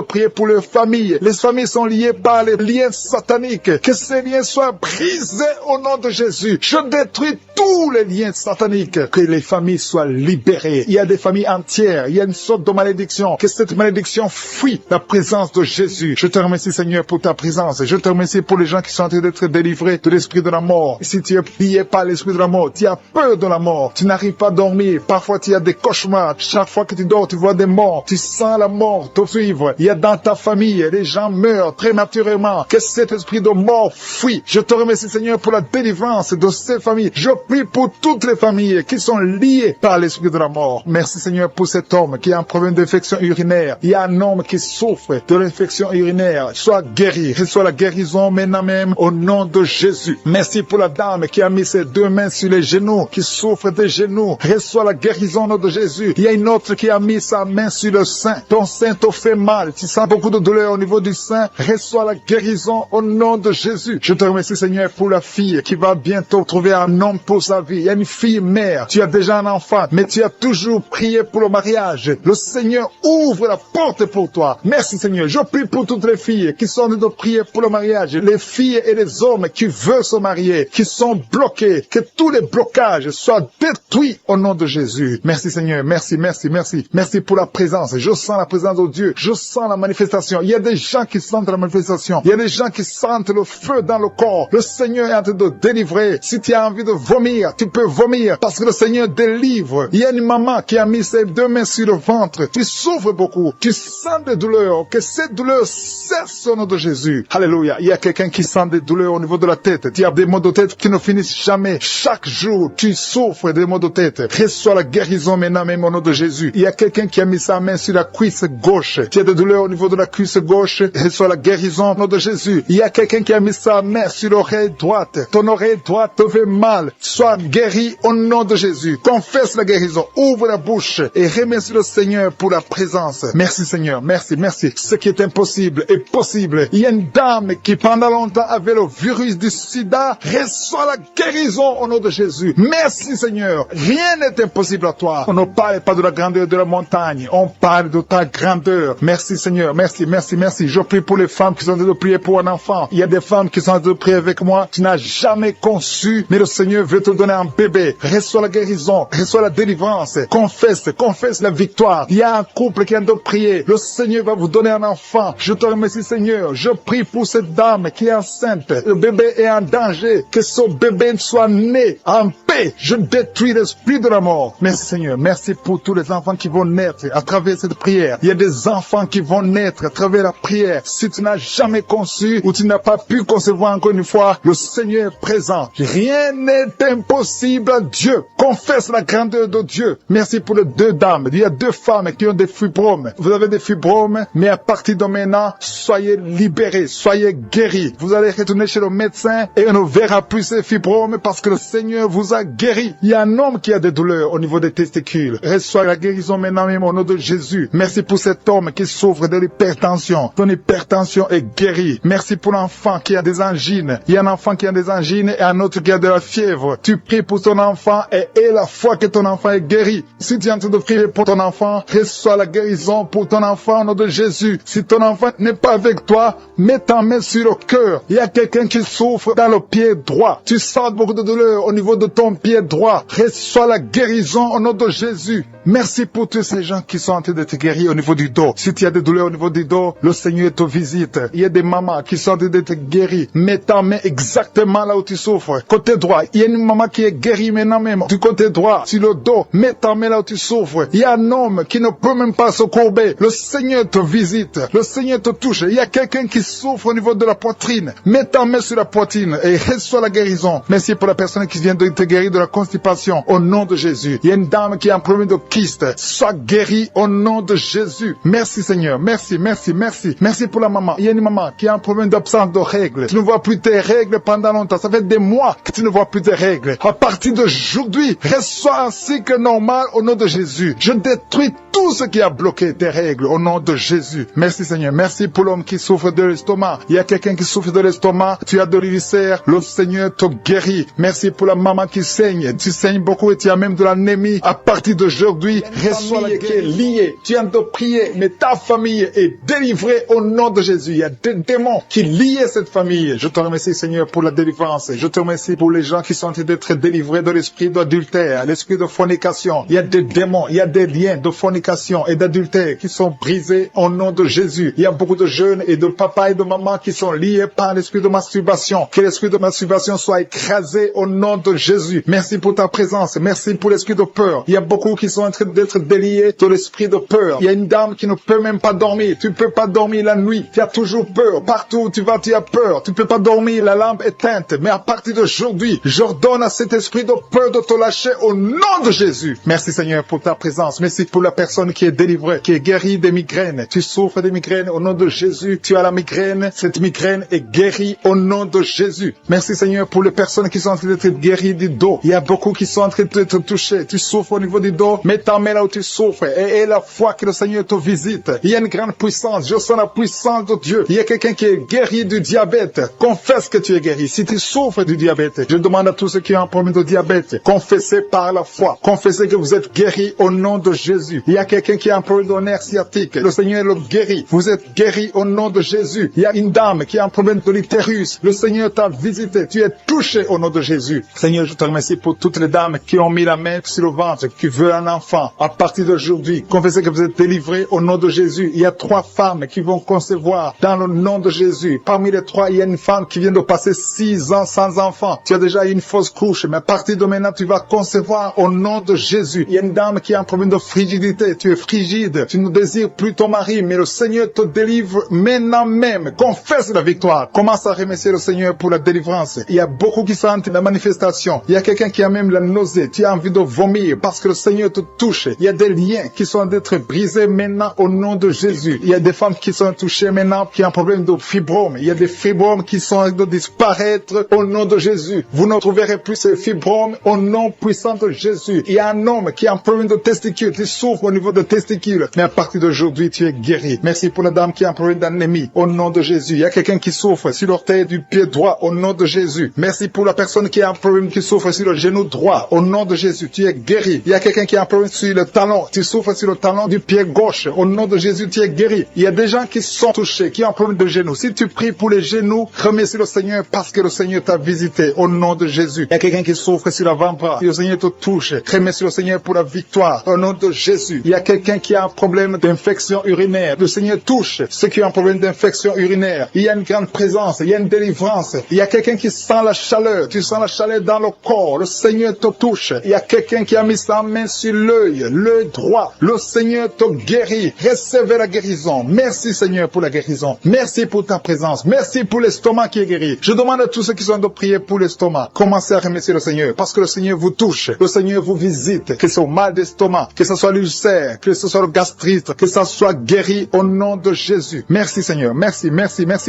prier pour leurs familles. Les familles sont liées par les liens sataniques. Que ces liens soient brisés au nom de Jésus. Je détruis tous les liens sataniques. Que les familles soient libérées. Il y a des familles entières. Il y a une sorte de malédiction. Que cette malédiction fuit la présence de Jésus. Je te remercie Seigneur pour ta présence. Je te remercie pour les gens qui sont en train d'être délivrés de l'esprit de la mort. Si tu es plié par l'esprit de la mort, tu as peur de la mort. Tu n'arrives pas à dormir. Parfois tu as des cauchemars. Chaque fois que tu dors, tu vois des morts. Tu sens la mort te suivre. Il y a dans ta famille, les gens meurent prématurément. Que cet esprit de mort fuit. Je te remercie Seigneur pour la délivrance de ces familles. Je prie pour toutes les familles qui sont liées par l'esprit de la mort. Merci Seigneur pour cet homme qui a un problème d'infection urinaire. Il y a un homme qui souffre de l'infection urinaire. Sois guéri. Reçois la guérison maintenant même au nom de Jésus. Merci pour la dame qui a mis ses deux mains sur les genoux, qui souffre des genoux. Reçois la guérison au nom de Jésus. Il y a une autre qui a mis sa main sur le sein. Ton sein te fait mal. Tu sens beaucoup de douleur au niveau du sein. Reçois la guérison au nom de Jésus. Je te remercie Seigneur pour la fille qui va bientôt trouver un homme pour sa vie. Il y a une fille mère. Tu as déjà un enfant, mais tu as toujours prié pour le mariage. Le Seigneur ouvre la porte pour toi. Merci Seigneur. Je prie pour toutes les filles qui sont en train de prier pour le mariage. Les filles et les hommes qui veulent se marier, qui sont bloqués. Que tous les blocages soient détruits au nom de Jésus. Merci Seigneur. Merci, merci, merci. Merci pour la présence. Je sens la présence de Dieu. Je sens la manifestation. Il y a des gens qui sentent la manifestation. Il y a des gens qui sentent le feu dans le corps. Le Seigneur est en train de délivrer. Si tu as envie de vomir, tu peux vomir parce que le Seigneur délivre. Il y a une maman qui a mis ses deux mains sur le ventre. Tu souffres beaucoup. Tu sens des douleurs. Que ces douleurs cessent au nom de Jésus. Alléluia. Il y a quelqu'un qui sent des douleurs au niveau de la tête. Tu as des maux de tête qui ne finissent jamais. Chaque jour, tu souffres des maux de tête. Reçois la guérison maintenant même au nom de Jésus. Il y a quelqu'un qui a mis sa main sur la cuisse gauche. Tu as des douleurs au niveau de la cuisse gauche. Reçois la guérison au nom de Jésus. Il y a quelqu'un qui a mis sa main sur l'oreille droite. Ton oreille droite te fait mal. Sois guéri au nom de Jésus. Confesse la guérison. Ouvre la bouche et remercie le Seigneur pour la présence. Merci Seigneur. Merci, merci. Ce qui est impossible est possible. Il y a une dame qui pendant longtemps avait le virus du sida. Reçois la guérison au nom de Jésus. Merci Seigneur. Rien n'est impossible à toi. On ne parle pas de la grandeur de la montagne. On parle de ta grandeur. Merci Seigneur. Merci, merci, merci. Je prie pour les femmes qui sont en train de prier pour un enfant. Il y a des femmes qui sont en train de prier avec moi. Tu n'as jamais conçu, mais le Seigneur veut te donner un bébé. Reçois la guérison. Reçois la délivrance. Confesse la victoire. Il y a un couple qui est en train de prier. Le Seigneur va vous donner un enfant. Je te remercie Seigneur. Je prie pour cette dame qui est enceinte. Le bébé est en danger. Que ce bébé soit né en paix. Je détruis l'esprit de la mort. Merci Seigneur. Merci pour tous les enfants enfants qui vont naître à travers cette prière. Il y a des enfants qui vont naître à travers la prière. Si tu n'as jamais conçu ou tu n'as pas pu concevoir encore une fois, le Seigneur est présent. Rien n'est impossible à Dieu. Confesse la grandeur de Dieu. Merci pour les 2 dames. Il y a 2 femmes qui ont des fibromes. Vous avez des fibromes, mais à partir de maintenant, soyez libérés, soyez guéris. Vous allez retourner chez le médecin et on ne verra plus ces fibromes parce que le Seigneur vous a guéri. Il y a un homme qui a des douleurs au niveau des testicules. Reçois la guérison maintenant même au nom de Jésus. Merci pour cet homme qui souffre de l'hypertension. Ton hypertension est guérie. Merci pour l'enfant qui a des angines. Il y a un enfant qui a des angines et un autre qui a de la fièvre. Tu pries pour ton enfant et aie la foi que ton enfant est guéri. Si tu es en train de prier pour ton enfant, reçois la guérison pour ton enfant au nom de Jésus. Si ton enfant n'est pas avec toi, mets ta main sur le cœur. Il y a quelqu'un qui souffre dans le pied droit. Tu sens beaucoup de douleur au niveau de ton pied droit. Reçois la guérison au nom de Jésus. Merci pour tous ces gens qui sont en train d'être guéris au niveau du dos. Si tu as des douleurs au niveau du dos, le Seigneur te visite. Il y a des mamans qui sont en train d'être guéries. Mets ta main exactement là où tu souffres. Côté droit, il y a une maman qui est guérie maintenant même. Du côté droit, sur le dos, mets ta main là où tu souffres. Il y a un homme qui ne peut même pas se courber. Le Seigneur te visite. Le Seigneur te touche. Il y a quelqu'un qui souffre au niveau de la poitrine. Mets ta main sur la poitrine et reçois la guérison. Merci pour la personne qui vient de te guérir de la constipation au nom de Jésus. Il y a une dame qui a un problème de kyste. Sois guérie au nom de Jésus. Merci Seigneur. Merci, merci, merci. Merci pour la maman. Il y a une maman qui a un problème d'absence de règles. Tu ne vois plus tes règles pendant longtemps. Ça fait des mois que tu ne vois plus tes règles. À partir d'aujourd'hui, reçois un cycle normal au nom de Jésus. Je détruis tout ce qui a bloqué tes règles au nom de Jésus. Merci Seigneur. Merci pour l'homme qui souffre de l'estomac. Il y a quelqu'un qui souffre de l'estomac. Tu as de l'ulcère. Le Seigneur te guérit. Merci pour la maman qui saigne. Tu saignes beaucoup et tu as même de l'anémie. À partir d'aujourd'hui, reçois la qui est liée. Tu viens de prier, mais ta famille est délivrée au nom de Jésus. Il y a des démons qui lient cette famille. Je te remercie Seigneur pour la délivrance. Je te remercie pour les gens qui sont en train d'être délivrés de l'esprit d'adultère, l'esprit de fornication. Il y a des démons, il y a des liens de fornication et d'adultère qui sont brisés au nom de Jésus. Il y a beaucoup de jeunes et de papas et de mamans qui sont liés par l'esprit de masturbation. Que l'esprit de masturbation soit écrasé au nom de Jésus. Merci pour ta présence. Merci pour l'esprit de peur. Il y a beaucoup qui sont en train d'être déliés de l'esprit de peur. Il y a une dame qui ne peut même pas dormir. Tu ne peux pas dormir la nuit. Tu as toujours peur. Partout où tu vas, tu as peur. Tu ne peux pas dormir, la lampe est éteinte. Mais à partir d'aujourd'hui, j'ordonne à cet esprit de peur de te lâcher au nom de Jésus. Merci Seigneur pour ta présence. Merci pour la personne qui est délivrée, qui est guérie des migraines. Tu souffres des migraines au nom de Jésus. Tu as la migraine. Cette migraine est guérie au nom de Jésus. Merci Seigneur pour les personnes qui sont en train d'être guéries du dos. Il y a beaucoup qui sont en train d'être touchés. Tu souffres au niveau du dos. Mets ta main là où tu souffres et la foi que le Seigneur te visite. Il y a une grande puissance. Je sens la puissance de Dieu. Il y a quelqu'un qui est guéri du diabète. Confesse que tu es guéri. Si tu souffres du diabète, je demande à tous ceux qui ont un problème de diabète, confessez par la foi. Confessez que vous êtes guéri au nom de Jésus. Il y a quelqu'un qui a un problème de nerf sciatique. Le Seigneur le guérit. Vous êtes guéri au nom de Jésus. Il y a une dame qui a un problème de l'utérus. Le Seigneur t'a visité. Tu es touché au nom de Jésus. Seigneur, je te remercie pour toutes les dames qui ont mis la main sur le ventre, qui veulent un enfant. À partir d'aujourd'hui, confessez que vous êtes délivrés au nom de Jésus. Il y a 3 femmes qui vont concevoir dans le nom de Jésus. Parmi les 3, il y a une femme qui vient de passer 6 ans sans enfant. Tu as déjà eu une fausse couche, mais à partir de maintenant, tu vas concevoir au nom de Jésus. Il y a une dame qui a un problème de frigidité. Tu es frigide. Tu ne désires plus ton mari, mais le Seigneur te délivre maintenant même. Confesse la victoire. Commence à remercier le Seigneur pour la délivrance. Il y a beaucoup qui sentent la manifestation. Il y a quelqu'un qui a même la nausée. Tu as envie de vomir parce que le Seigneur te touche. Il y a des liens qui sont d'être brisés maintenant au nom de Jésus. Il y a des femmes qui sont touchées maintenant qui ont un problème de fibrome. Il y a des fibromes qui sont de disparaître au nom de Jésus. Vous ne trouverez plus ces fibromes au nom puissant de Jésus. Il y a un homme qui a un problème de testicules, qui souffre au niveau des testicules. Mais à partir d'aujourd'hui, tu es guéri. Merci pour la dame qui a un problème d'anémie au nom de Jésus. Il y a quelqu'un qui souffre sur l'orteil du pied droit au nom de Jésus. Merci pour la personne qui a un problème qui souffre sur le genou droit au nom de Jésus. Tu es guéri. Il y a quelqu'un qui a un problème sur le talon. Tu souffres sur le talon du pied gauche. Au nom de Jésus, tu es guéri. Il y a des gens qui sont touchés, qui ont un problème de genoux. Si tu pries pour les genoux, remercie le Seigneur parce que le Seigneur t'a visité au nom de Jésus. Il y a quelqu'un qui souffre sur l'avant-bras. Le Seigneur te touche. Remercie le Seigneur pour la victoire au nom de Jésus. Il y a quelqu'un qui a un problème d'infection urinaire. Le Seigneur touche ceux qui ont un problème d'infection urinaire. Il y a une grande présence. Il y a une délivrance. Il y a quelqu'un qui sent la chaleur. Tu sens la chaleur dans le corps. Le Seigneur te touche. Il y a quelqu'un qui a mis sa main sur le l'œil droit. Le Seigneur te guérit. Recevez la guérison. Merci Seigneur pour la guérison. Merci pour ta présence. Merci pour l'estomac qui est guéri. Je demande à tous ceux qui sont de prier pour l'estomac. Commencez à remercier le Seigneur parce que le Seigneur vous touche. Le Seigneur vous visite. Que ce soit mal d'estomac, que ce soit l'ulcère, que ce soit le gastrite, que ça soit guéri au nom de Jésus. Merci Seigneur. Merci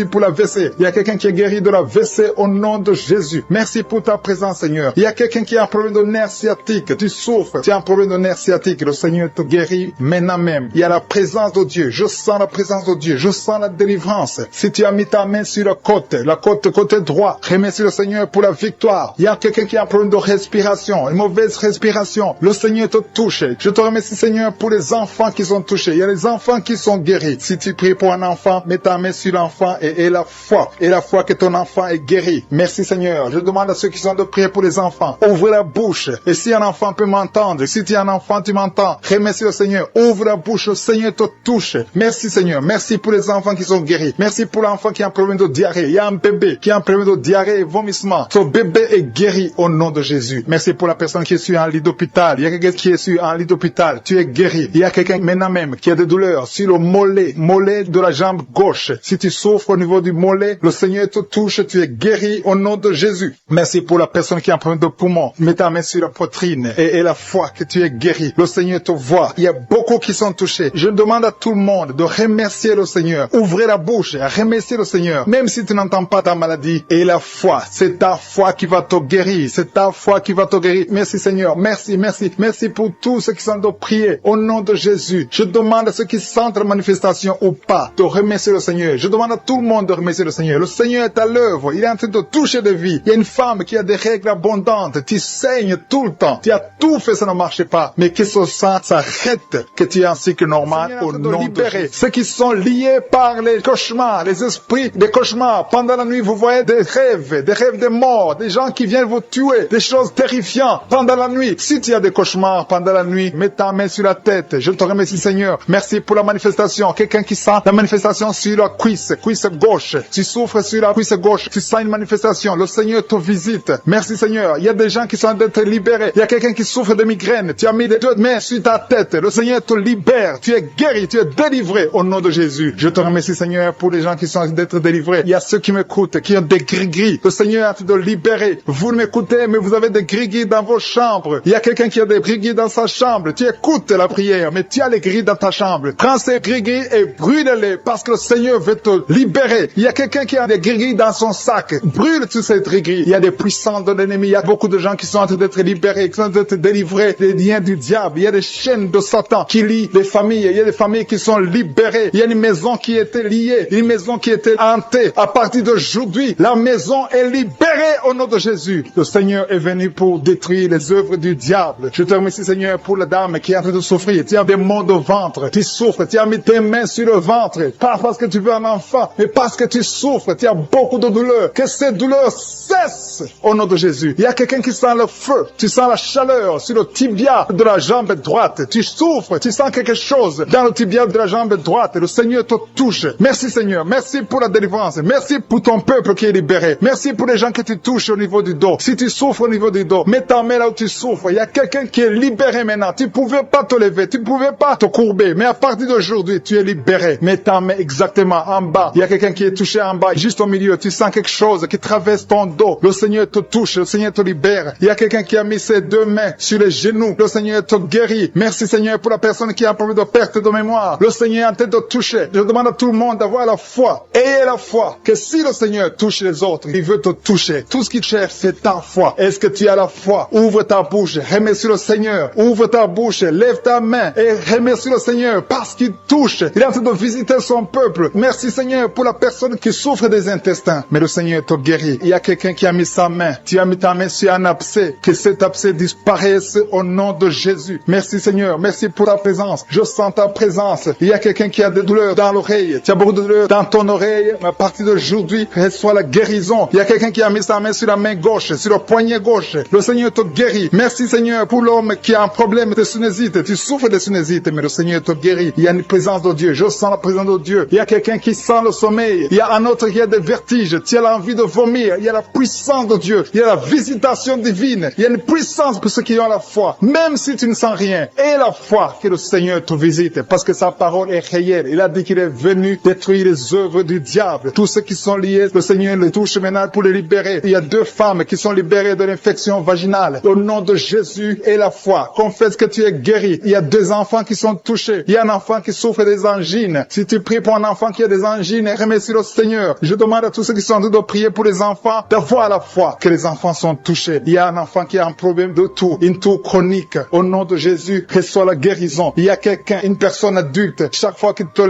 pour la WC. Il y a quelqu'un qui est guéri de la WC au nom de Jésus. Merci pour ta présence Seigneur. Il y a quelqu'un qui a un problème de nerf sciatique. Tu souffres. Tu as un problème de nerf sciatique. Le Seigneur te guérit maintenant même. Il y a la présence de Dieu. Je sens la présence de Dieu. Je sens la délivrance. Si tu as mis ta main sur la côté droit, remercie le Seigneur pour la victoire. Il y a quelqu'un qui a un problème de respiration, une mauvaise respiration. Le Seigneur te touche. Je te remercie Seigneur pour les enfants qui sont touchés. Il y a les enfants qui sont guéris. Si tu pries pour un enfant, mets ta main sur l'enfant et la foi. Et la foi que ton enfant est guéri. Merci Seigneur. Je demande à ceux qui sont de prier pour les enfants. Ouvre la bouche. Et si un enfant peut m'entendre, si tu es un enfant, tu m'entends. Remercie le Seigneur. Ouvre la bouche. Le Seigneur te touche. Merci Seigneur. Merci pour les enfants qui sont guéris. Merci pour l'enfant qui a un problème de diarrhée. Il y a un bébé qui a un problème de diarrhée et vomissement. Ton bébé est guéri au nom de Jésus. Merci pour la personne qui est sur un lit d'hôpital. Il y a quelqu'un qui est sur un lit d'hôpital. Tu es guéri. Il y a quelqu'un maintenant même qui a des douleurs sur le mollet de la jambe gauche. Si tu souffres au niveau du mollet, le Seigneur te touche. Tu es guéri au nom de Jésus. Merci pour la personne qui a un problème de poumon. Mets ta main sur la poitrine et la foi que tu es guéri. Le Seigneur te voit. Il y a beaucoup qui sont touchés. Je demande à tout le monde de remercier le Seigneur. Ouvrez la bouche et remerciez le Seigneur. Même si tu n'entends pas ta maladie. Et la foi, c'est ta foi qui va te guérir. C'est ta foi qui va te guérir. Merci Seigneur. Merci pour tous ceux qui sont de prier au nom de Jésus. Je demande à ceux qui sentent la manifestation ou pas de remercier le Seigneur. Je demande à tout le monde de remercier le Seigneur. Le Seigneur est à l'œuvre. Il est en train de toucher des vies. Il y a une femme qui a des règles abondantes. Tu saignes tout le temps. Tu as tout fait, ça ne marche pas. Mais que ce sang s'arrête, que tu es en cycle normal au nom de Jésus. Ceux qui sont liés par les cauchemars, les esprits des cauchemars. Pendant la nuit, vous voyez des rêves de mort, des gens qui viennent vous tuer, des choses terrifiantes pendant la nuit. Si tu as des cauchemars pendant la nuit, mets ta main sur la tête. Je te remercie Seigneur. Merci pour la manifestation. Quelqu'un qui sent la manifestation sur la cuisse gauche. Tu souffres sur la cuisse gauche. Tu sens une manifestation. Le Seigneur te visite. Merci Seigneur. Il y a des gens qui sont d'être libérés. Il y a quelqu'un qui souffre de migraine. Tu as mis les deux mains sur ta tête. Le Seigneur te libère. Tu es guéri. Tu es délivré au nom de Jésus. Je te remercie Seigneur pour les gens qui sont d'être délivrés. Il y a ceux qui m'écoutent, qui ont des gris-gris. Le Seigneur a fait de libérer. Vous m'écoutez, mais vous avez des gris-gris dans vos chambres. Il y a quelqu'un qui a des gris-gris dans sa chambre. Tu écoutes la prière, mais tu as les gris dans ta chambre. Prends ces gris-gris et brûle-les parce que le Seigneur veut te libérer. Il y a quelqu'un qui a des gris-gris dans son sac. Brûle tous ces gris-gris. Il y a des puissants de l'ennemi. Il y a beaucoup de gens qui sont en train d'être libérés, qui sont en train d'être délivrés des liens du diable. Il y a des chaînes de Satan qui lient les familles. Il y a des familles qui sont libérées. Il y a une maison qui était liée, une maison qui était hantée. À partir d'aujourd'hui, la maison est libérée au nom de Jésus. Le Seigneur est venu pour détruire les œuvres du diable. Je te remercie Seigneur pour la dame qui est en train de souffrir. Tu as des maux de ventre, tu souffres, tu as mis tes mains sur le ventre. Pas parce que tu veux un enfant, mais parce que tu souffres, tu as beaucoup de douleurs. Que ces douleurs cessent au nom de Jésus. Il y a quelqu'un qui sent le feu, tu sens la chaleur sur le tibia de la jambe droite. Tu souffres, tu sens quelque chose dans le tibia de la jambe droite. Le Seigneur te touche. Merci Seigneur, merci pour la délivrance. Merci pour ton peuple qui est libéré. Merci pour les gens que tu touches au niveau du dos. Si tu souffres au niveau du dos, mets ta main là où tu souffres. Il y a quelqu'un qui est libéré maintenant. Tu ne pouvais pas te lever, tu ne pouvais pas te courber. Mais à partir d'aujourd'hui, tu es libéré. Mets ta main exactement en bas. Il y a quelqu'un qui est touché en bas, juste au milieu. Tu sens quelque chose qui traverse ton dos. Le Seigneur te touche, le Seigneur te libère. Il y a quelqu'un qui a mis ses deux mains sur les genoux. Le Seigneur te guérit. Merci Seigneur pour la personne qui a un problème de perte de mémoire. Le Seigneur est en train de toucher. Je demande à tout le monde d'avoir la foi. Ayez la foi que si le Seigneur touche les autres, il veut te toucher. Tout ce qu'il cherche, c'est ta foi. Est-ce que tu as la foi? Ouvre ta bouche, remercie le Seigneur. Ouvre ta bouche, lève ta main et remercie le Seigneur parce qu'il touche. Il est en train de visiter son peuple. Merci Seigneur pour la personne qui souffre des intestins. Mais le Seigneur te guérit. Il y a quelqu'un qui a mis sa main. Tu as mis ta main sur un abcès. Que cet abcès disparaisse au nom de Jésus. Merci Seigneur. Merci pour ta présence. Je sens ta présence. Il y a quelqu'un qui a des douleurs dans l'oreille. Tu as beaucoup de douleurs dans ton oreille. Mais à partir d'aujourd'hui, reçois la guérison. Il y a quelqu'un qui a mis sa main sur la main gauche, sur le poignet gauche. Le Seigneur te guérit. Merci Seigneur pour l'homme qui a un problème de sinusite. Tu souffres de sinusite, mais le Seigneur te guérit. Il y a une présence de Dieu. Je sens la présence de Dieu. Il y a quelqu'un qui sent le sommeil. Il y a un autre qui a des vertiges. Tu as l'envie de vomir. Il y a la puissance de Dieu. Il y a la visitation divine. Il y a une puissance pour ceux qui ont la foi. Même si tu ne sens rien, et la foi que le Seigneur te visite, parce que sa parole est réelle. Il a dit qu'il est venu détruire les œuvres du diable. Tous ceux qui sont liés, le Seigneur les touche maintenant pour les libérer. Il y a 2 femmes qui sont libérées de l'infection vaginale. Au nom de Jésus et la foi, confesse que tu es guéri. Il y a 2 enfants qui sont touchés. Il y a un enfant qui souffre des angines. Si tu pries pour un enfant qui a des angines, remercie le Seigneur. Je demande à tous ceux qui sont en train de prier pour les enfants d'avoir la foi que les enfants sont touchés. Il y a un enfant qui a un problème de toux, une toux chronique. Au nom de Jésus, reçois la guérison. Il y a quelqu'un, une personne adulte, chaque fois que tu te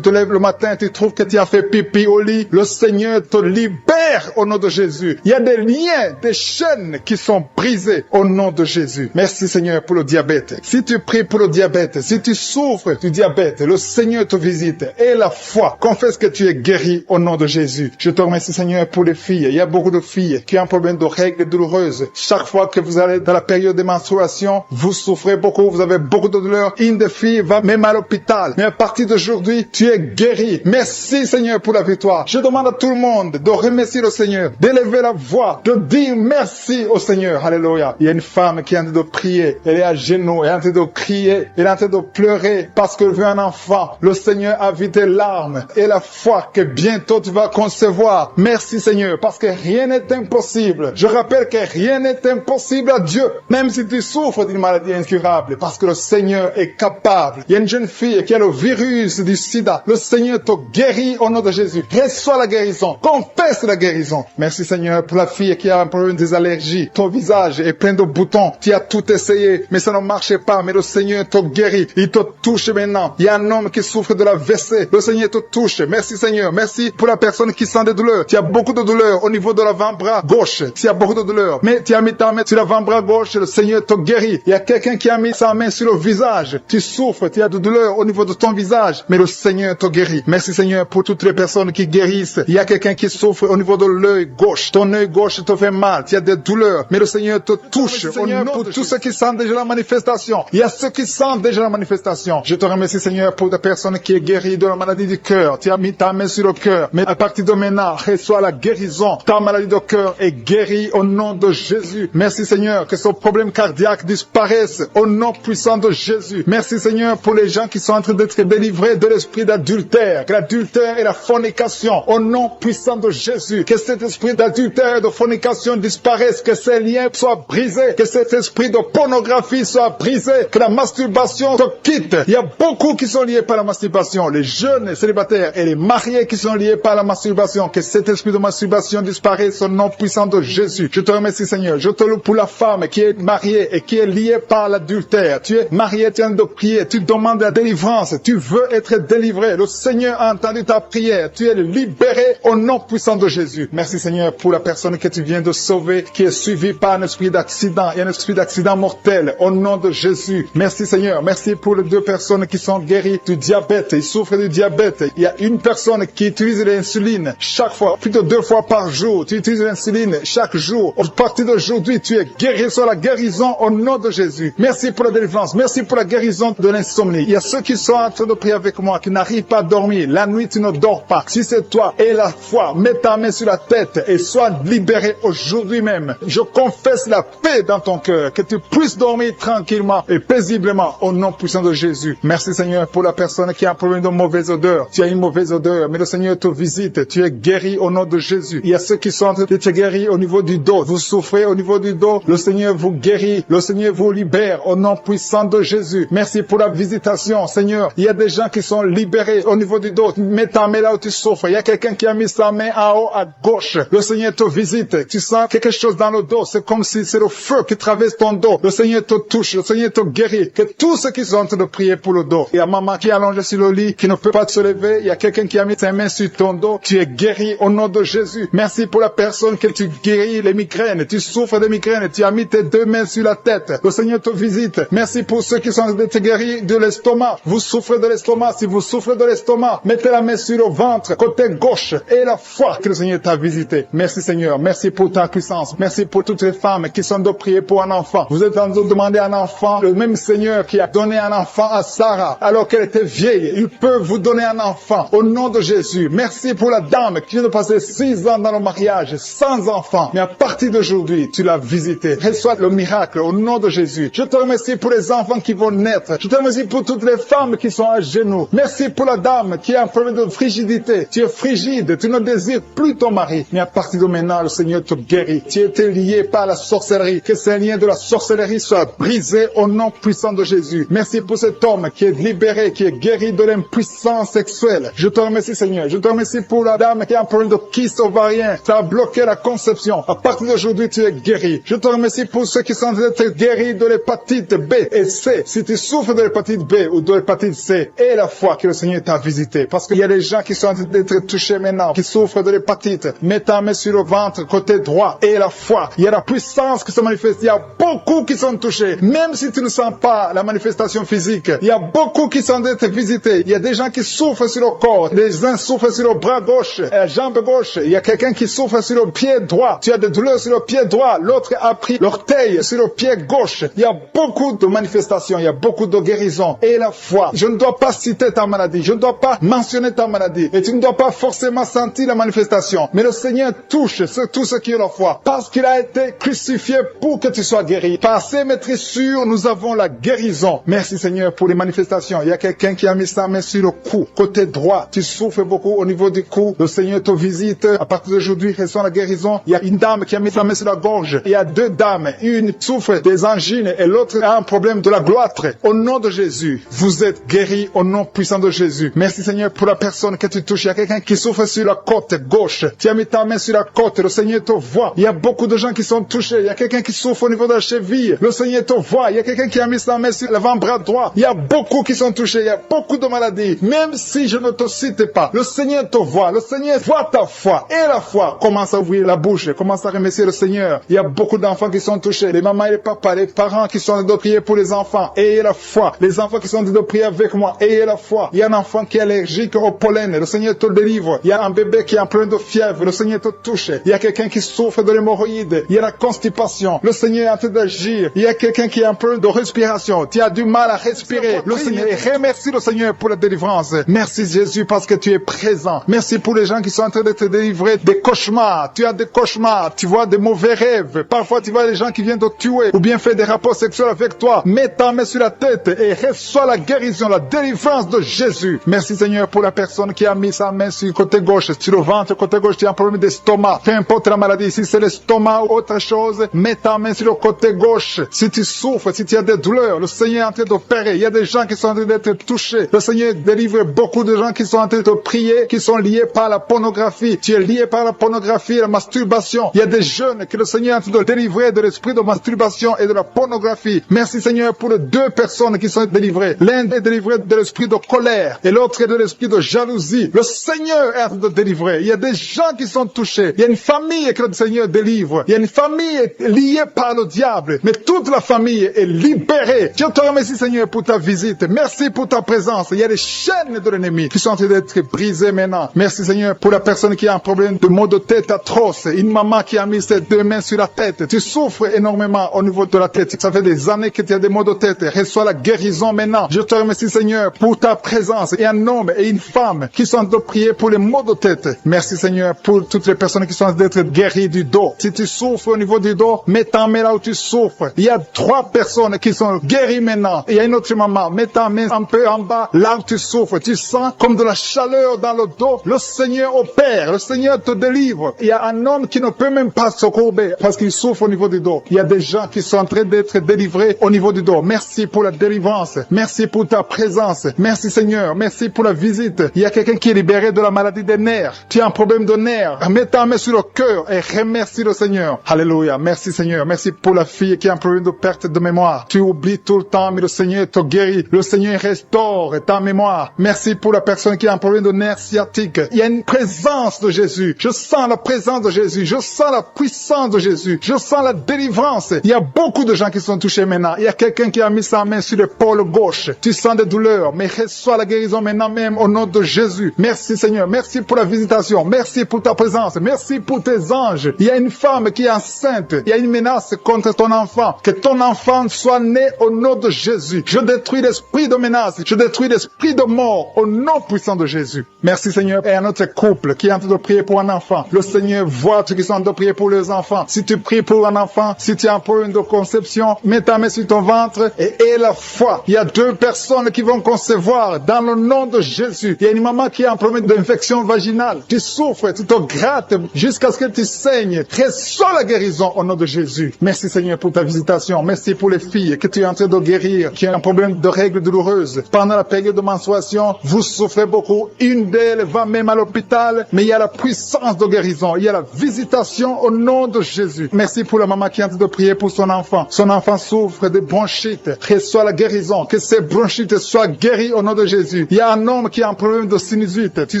lèves le matin, tu trouves que tu as fait pipi au lit, le Seigneur te libère au nom de Jésus. Il y a des liens, des chaînes qui sont brisées au nom de Jésus. Merci Seigneur pour le diabète. Si tu pries pour le diabète, si tu souffres du diabète, le Seigneur te visite. Et la foi, confesse que tu es guéri au nom de Jésus. Je te remercie Seigneur pour les filles. Il y a beaucoup de filles qui ont un problème de règles douloureuses. Chaque fois que vous allez dans la période de menstruation, vous souffrez beaucoup, vous avez beaucoup de douleurs. Une des filles va même à l'hôpital. Mais à partir d'aujourd'hui, tu es guéri. Merci Seigneur pour la victoire. Je demande à tout le monde de remercier le Seigneur, d'élever la voix, de dire merci au Seigneur. Alléluia. Il y a une femme qui est en train de prier. Elle est à genoux, elle est en train de crier, elle est en train de pleurer parce qu'elle veut un enfant. Le Seigneur a vu tes larmes et la foi que bientôt tu vas concevoir. Merci Seigneur, parce que rien n'est impossible. Je rappelle que rien n'est impossible à Dieu, même si tu souffres d'une maladie incurable, parce que le Seigneur est capable. Il y a une jeune fille qui a le virus du sida. Le Seigneur te guérit au nom de Jésus. Reçois la guérison. Confesse la guérison. Merci Seigneur pour la fille qui a un problème des allergies. Ton visage est plein de boutons. Tu as tout essayé, mais ça ne marchait pas. Mais le Seigneur te guérit. Il te touche maintenant. Il y a un homme qui souffre de la WC. Le Seigneur te touche. Merci Seigneur. Merci pour la personne qui sent des douleurs. Tu as beaucoup de douleurs au niveau de l'avant-bras gauche. Tu as beaucoup de douleurs. Mais tu as mis ta main sur l'avant-bras gauche. Le Seigneur te guérit. Il y a quelqu'un qui a mis sa main sur le visage. Tu souffres. Tu as de douleurs au niveau de ton visage. Mais le Seigneur te guérit. Merci Seigneur pour toutes les personnes qui guérissent. Il y a quelqu'un qui souffre au niveau de l'œil gauche. Ton œil gauche te fait mal. Tu as des douleurs. Mais le Seigneur te touche. Seigneur, pour tous ceux qui sentent déjà la manifestation. Il y a ceux qui sentent déjà la manifestation. Je te remercie Seigneur pour des personnes qui est guérie de la maladie du cœur. Tu as mis ta main sur le cœur. Mais à partir de maintenant, reçois la guérison. Ta maladie de cœur est guérie au nom de Jésus. Merci Seigneur que ce problème cardiaque disparaisse au nom puissant de Jésus. Merci Seigneur pour les gens qui sont en train d'être délivrés de l'esprit d'adultère. Que l'adultère et la fornication au nom puissant de Jésus. Que cet esprit d'adultère et de fornication disparaisse. Que ces liens soient brisés. Que cet esprit de pornographie soit brisé. Que la masturbation te quitte. Il y a beaucoup qui sont liés par la masturbation. Les jeunes célibataires et les mariés qui sont liés par la masturbation. Que cet esprit de masturbation disparaisse au nom puissant de Jésus. Je te remercie Seigneur. Je te loue pour la femme qui est mariée et qui est liée par l'adultère. Tu es marié, tu es en train de prier. Tu demandes la délivrance. Tu veux être délivré. Le Seigneur a entendu ta prière. Tu es libéré au nom puissant de Jésus. Merci Seigneur pour la personne que tu viens de sauver, qui est suivie par un esprit d'accident. Il y a un esprit d'accident mortel au nom de Jésus. Merci Seigneur. Merci pour les 2 personnes qui sont guéries du diabète. Ils souffrent du diabète. Il y a une personne qui utilise l'insuline chaque fois, plus de 2 fois par jour. Tu utilises l'insuline chaque jour. À partir d'aujourd'hui, tu es guéri sur la guérison au nom de Jésus. Merci pour la délivrance. Merci pour la guérison de l'insomnie. Il y a ceux qui sont en train de prier avec moi, qui n'arrivent pas à dormir. La nuit, tu ne dors pas. Si c'est toi, et la foi, mets ta main sur la tête et sois libéré aujourd'hui même. Je confesse la paix dans ton cœur, que tu puisses dormir tranquillement et paisiblement au nom puissant de Jésus. Merci Seigneur pour la personne qui a un problème de mauvaise odeur. Tu as une mauvaise odeur, mais le Seigneur te visite. Tu es guéri au nom de Jésus. Il y a ceux qui sont en train de te guérir au niveau du dos. Vous souffrez au niveau du dos. Le Seigneur vous guérit. Le Seigneur vous libère au nom puissant de Jésus. Merci pour la visitation, Seigneur. Il y a des gens qui sont libérés au niveau du dos. Mets ta main là où tu souffres. Il y a quelqu'un qui a mis sa main en haut à gauche. Le Seigneur te visite. Tu sens quelque chose dans le dos. C'est comme si c'est le feu qui traverse ton dos. Le Seigneur te touche. Le Seigneur te guérit. Que tous ceux qui sont en train de prier pour le dos. Il y a maman qui est allongée sur le lit, qui ne peut pas se lever. Il y a quelqu'un qui a mis sa main sur ton dos. Tu es guéri au nom de Jésus. Merci pour la personne que tu guéris les migraines. Tu souffres de migraines. Tu as mis tes 2 mains sur la tête. Le Seigneur te visite. Merci pour ceux qui sont en train de te guérir de l'estomac. Vous souffrez de l'estomac. Si vous souffrez de l'estomac, mettez la main sur le ventre, côté gauche, et la foi que le Seigneur t'a visité. Merci Seigneur. Merci pour ta puissance. Merci pour toutes les femmes qui sont de prier pour un enfant. Vous êtes en train de demander un enfant. Le même Seigneur qui a donné un enfant à Sarah alors qu'elle était vieille, il peut vous donner un enfant au nom de Jésus. Merci pour la dame qui vient de passer 6 ans dans le mariage sans enfant. Mais à partir d'aujourd'hui, tu l'as visité. Reçois le miracle au nom de Jésus. Jésus. Je te remercie pour les enfants qui vont naître. Je te remercie pour toutes les femmes qui sont à genoux. Merci pour la dame qui a un problème de frigidité. Tu es frigide, tu ne désires plus ton mari. Mais à partir de maintenant, le Seigneur te guérit. Tu étais lié par la sorcellerie. Que ces liens de la sorcellerie soient brisés au nom puissant de Jésus. Merci pour cet homme qui est libéré, qui est guéri de l'impuissance sexuelle. Je te remercie, Seigneur. Je te remercie pour la dame qui a un problème de kyste ovarien. Ça a bloqué la conception. À partir d'aujourd'hui, tu es guéri. Je te remercie pour ceux qui sont d'être guéris de l'hépatite B et C. Si tu souffres de l'hépatite B ou de l'hépatite C, et la foi que le Seigneur t'a visité. Parce qu'il y a des gens qui sont en train d'être touchés maintenant, qui souffrent de l'hépatite. Mets ta main sur le ventre, côté droit, et la foi. Il y a la puissance qui se manifeste. Il y a beaucoup qui sont touchés. Même si tu ne sens pas la manifestation physique, il y a beaucoup qui sont d'être visités. Il y a des gens qui souffrent sur le corps. Les uns souffrent sur le bras gauche, la jambe gauche. Il y a quelqu'un qui souffre sur le pied droit. Tu as des douleurs sur le pied droit. L'autre a pris l'orteil sur le pied gauche. Il y a beaucoup de manifestations. Il y a beaucoup de guérisons. Et la foi. Je ne dois pas citer ta maladie. Je ne dois pas mentionner ta maladie. Et tu ne dois pas forcément sentir la manifestation. Mais le Seigneur touche tout ce qui est la foi. Parce qu'il a été crucifié pour que tu sois guéri. Par ses maîtrissures, nous avons la guérison. Merci Seigneur pour les manifestations. Il y a quelqu'un qui a mis sa main sur le cou. Côté droit, tu souffres beaucoup au niveau du cou. Le Seigneur te visite. À partir d'aujourd'hui, reçois la guérison. Il y a une dame qui a mis sa main sur la gorge. Il y a deux dames. Une souffre des angines et l'autre a un problème de la gloître. Au nom de Jésus, vous êtes guéris au nom puissant de Jésus. Merci Seigneur pour la personne que tu touches. Il y a quelqu'un qui souffre sur la côte gauche. Tu as mis ta main sur la côte. Le Seigneur te voit. Il y a beaucoup de gens qui sont touchés. Il y a quelqu'un qui souffre au niveau de la cheville. Le Seigneur te voit. Il y a quelqu'un qui a mis sa main sur l'avant-bras droit. Il y a beaucoup qui sont touchés. Il y a beaucoup de maladies. Même si je ne te cite pas, le Seigneur te voit. Le Seigneur voit ta foi. Et la foi commence à ouvrir la bouche. Commence à remercier le Seigneur. Il y a beaucoup d'enfants qui sont touchés. Les mamans et les papas, les parents qui sont en train de prier pour les enfants. Ayez la foi. Les enfants qui sont en train de prier avec moi. Ayez la foi. Il y a un enfant qui est allergique au pollen. Le Seigneur te délivre. Il y a un bébé qui est en plein de fièvre. Le Seigneur te touche. Il y a quelqu'un qui souffre de l'hémorroïde. Il y a la constipation. Le Seigneur est en train d'agir. Il y a quelqu'un qui a un problème de respiration. Tu as du mal à respirer. Le Seigneur, et remercie le Seigneur pour la délivrance. Merci Jésus parce que tu es présent. Merci pour les gens qui sont en train d'être délivrés des cauchemars. Tu as des cauchemars. Tu vois des mauvais rêves. Parfois tu vois les gens qui viennent te tuer ou bien faire des rapports sexuels avec toi. Mets ta main sur la tête et reçois la guérison, la délivrance de Jésus. Merci Seigneur pour la personne qui a mis sa main sur le côté gauche, sur le ventre, côté gauche, tu as un problème d'estomac. Peu importe la maladie, si c'est l'estomac ou autre chose, mets ta main sur le côté gauche. Si tu souffres, si tu as des douleurs, le Seigneur est en train d'opérer. Il y a des gens qui sont en train d'être touchés. Le Seigneur délivre beaucoup de gens qui sont en train de prier, qui sont liés par la pornographie. Tu es lié par la pornographie et la masturbation. Il y a des jeunes que le Seigneur est en train de délivrer de l'esprit de masturbation et de la pornographie. Merci Seigneur pour les deux personnes qui sont délivrées. L'un est délivré de l'esprit de colère et l'autre est de l'esprit de jalousie. Le Seigneur est en train de délivrer. Il y a des gens qui sont touchés. Il y a une famille que le Seigneur délivre. Il y a une famille liée par le diable. Mais toute la famille est libérée. Je te remercie Seigneur pour ta visite. Merci pour ta présence. Il y a des chaînes de l'ennemi qui sont en train d'être brisées maintenant. Merci Seigneur pour la personne qui a un problème de maux de tête atroce. Une maman qui a mis ses deux mains sur la tête. Tu souffres énormément au niveau de la tête. Ça fait des années que tu as des maux de tête. Reçois la guérison maintenant. Je te remercie Seigneur pour ta présence. Et un homme et une femme qui sont en train de prier pour les maux de tête. Merci Seigneur pour toutes les personnes qui sont en train d'être guéries du dos. Si tu souffres au niveau du dos, mets ta main là où tu souffres. Il y a 3 personnes qui sont guéries maintenant. Il y a une autre maman. Mets ta main un peu en bas là où tu souffres. Tu sens comme de la chaleur dans le dos. Le Seigneur opère. Le Seigneur te délivre. Il y a un homme qui ne peut même pas se courber parce qu'il souffre au niveau du dos. Il y a des gens qui sont en train d'être délivrés au niveau du dos. Merci pour la délivrance. Merci pour ta présence. Merci Seigneur. Merci pour la visite. Il y a quelqu'un qui est libéré de la maladie des nerfs. Tu as un problème de nerfs. Mets ta main sur le cœur et remercie le Seigneur. Alléluia. Merci Seigneur. Merci pour la fille qui a un problème de perte de mémoire. Tu oublies tout le temps, mais le Seigneur te guérit. Le Seigneur restaure ta mémoire. Merci pour la personne qui a un problème de nerfs sciatiques. Il y a une présence de Jésus. Je sens la présence de Jésus. Je sens la puissance de Jésus. Je sens la délivrance. Il y a beaucoup de gens qui sont touchés maintenant. Il y a quelqu'un qui a mis sa main sur l'épaule gauche. Tu sens des douleurs, mais reçois la guérison maintenant même au nom de Jésus. Merci Seigneur. Merci pour la visitation. Merci pour ta présence. Merci pour tes anges. Il y a une femme qui est enceinte. Il y a une menace contre ton enfant. Que ton enfant soit né au nom de Jésus. Je détruis l'esprit de menace. Je détruis l'esprit de mort au nom puissant de Jésus. Merci Seigneur. Et à notre couple qui est en train de prier pour un enfant. Le Seigneur voit ceux qui sont en train de prier pour les enfants. Si tu pries pour un enfant, si tu as un problème de conception, menstruation, mets ta main sur ton ventre et aie la foi. Il y a 2 personnes qui vont concevoir dans le nom de Jésus. Il y a une maman qui a un problème d'infection vaginale. Tu souffres, tu te grattes jusqu'à ce que tu saignes. Reçois la guérison au nom de Jésus. Merci Seigneur pour ta visitation. Merci pour les filles que tu es en train de guérir, qui ont un problème de règles douloureuses. Pendant la période de menstruation, vous souffrez beaucoup. Une d'elles va même à l'hôpital, mais il y a la puissance de guérison. Il y a la visitation au nom de Jésus. Merci pour la maman qui est en train de prier pour son enfant. Son enfant souffre de bronchite. Reçois la guérison. Que ces bronchites soient guéries au nom de Jésus. Il y a un homme qui a un problème de sinusite. Tu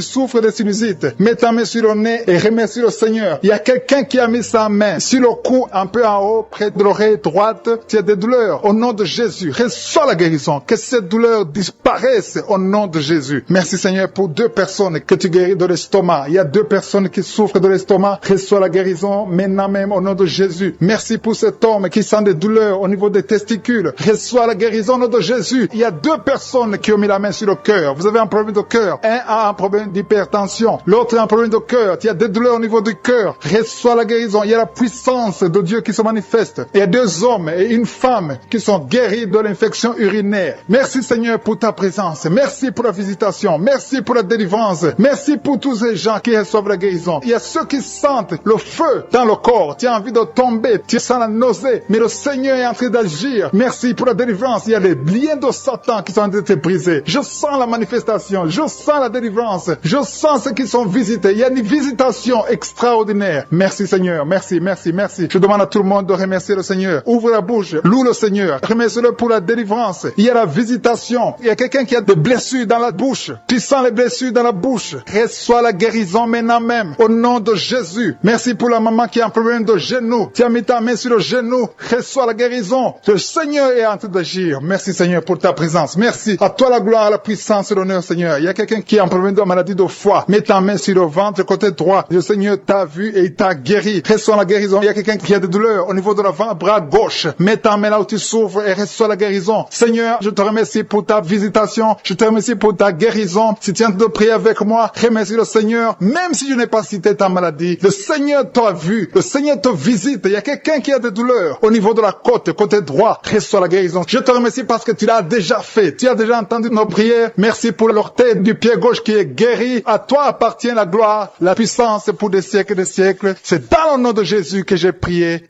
souffres de sinusite. Mets ta main sur le nez et remercie le Seigneur. Il y a quelqu'un qui a mis sa main sur le cou, un peu en haut, près de l'oreille droite. Tu as des douleurs. Au nom de Jésus, reçois la guérison. Que cette douleur disparaisse au nom de Jésus. Merci Seigneur pour 2 personnes que tu guéris de l'estomac. Il y a 2 personnes qui souffrent de l'estomac. Reçois la guérison maintenant même au nom de Jésus. Merci pour cet homme qui sent des douleurs au niveau des testicules. Reçois la guérison au nom de Jésus. Il y a 2 personnes qui ont mis la main sur le cœur. Vous avez un problème de cœur. Un a un problème d'hypertension. L'autre a un problème de cœur. Il y a des douleurs au niveau du cœur. Reçois la guérison. Il y a la puissance de Dieu qui se manifeste. Il y a 2 hommes et une femme qui sont guéris de l'infection urinaire. Merci Seigneur pour ta présence. Merci pour la visitation. Merci pour la délivrance. Merci pour tous ces gens qui reçoivent la guérison. Il y a ceux qui sentent le feu dans le corps. Tu as envie de tomber. Tu sens la nausée. Mais le Seigneur est en train d'agir. Merci pour la délivrance. Il y a les liens de Satan qui sont en train d'être brisés. Je sens la manifestation. Je sens la délivrance. Je sens ceux qui sont visités. Il y a une visitation extraordinaire. Merci Seigneur. Merci, merci, merci. Je demande à tout le monde de remercier le Seigneur. Ouvre la bouche. Loue le Seigneur. Remercie-le pour la délivrance. Il y a la visitation. Il y a quelqu'un qui a des blessures dans la bouche. Tu sens les blessures dans la bouche. Reçois la guérison maintenant même. Au nom de Jésus. Merci pour la maman qui a un problème de genou. Tu as mis ta main sur le genou. Reçois la guérison. Le Seigneur est en train d'agir. Merci Seigneur pour ta présence. Merci. À toi la gloire, la puissance et l'honneur Seigneur. Il y a quelqu'un qui a un problème de maladie de foie. Mets ta main sur le ventre côté droit. Le Seigneur t'a vu et il t'a guéri. Reçois la guérison. Il y a quelqu'un qui a des douleurs au niveau de l'avant-bras gauche. Mets ta main là où tu souffres et reçois la guérison. Seigneur, je te remercie pour ta visitation. Je te remercie pour ta guérison. Si tu es en train de prier avec moi, remercie le Seigneur. Même si je n'ai pas cité ta maladie, le Seigneur t'a vu. Le Seigneur te visite. Il y a quelqu'un qui a des douleurs au niveau de la côte, côté droit. Reçois la guérison. Je te remercie parce que tu l'as déjà fait. Tu as déjà entendu nos prières. Merci pour l'orteil du pied gauche qui est guéri. À toi appartient la gloire, la puissance pour des siècles et des siècles. C'est dans le nom de Jésus que j'ai prié.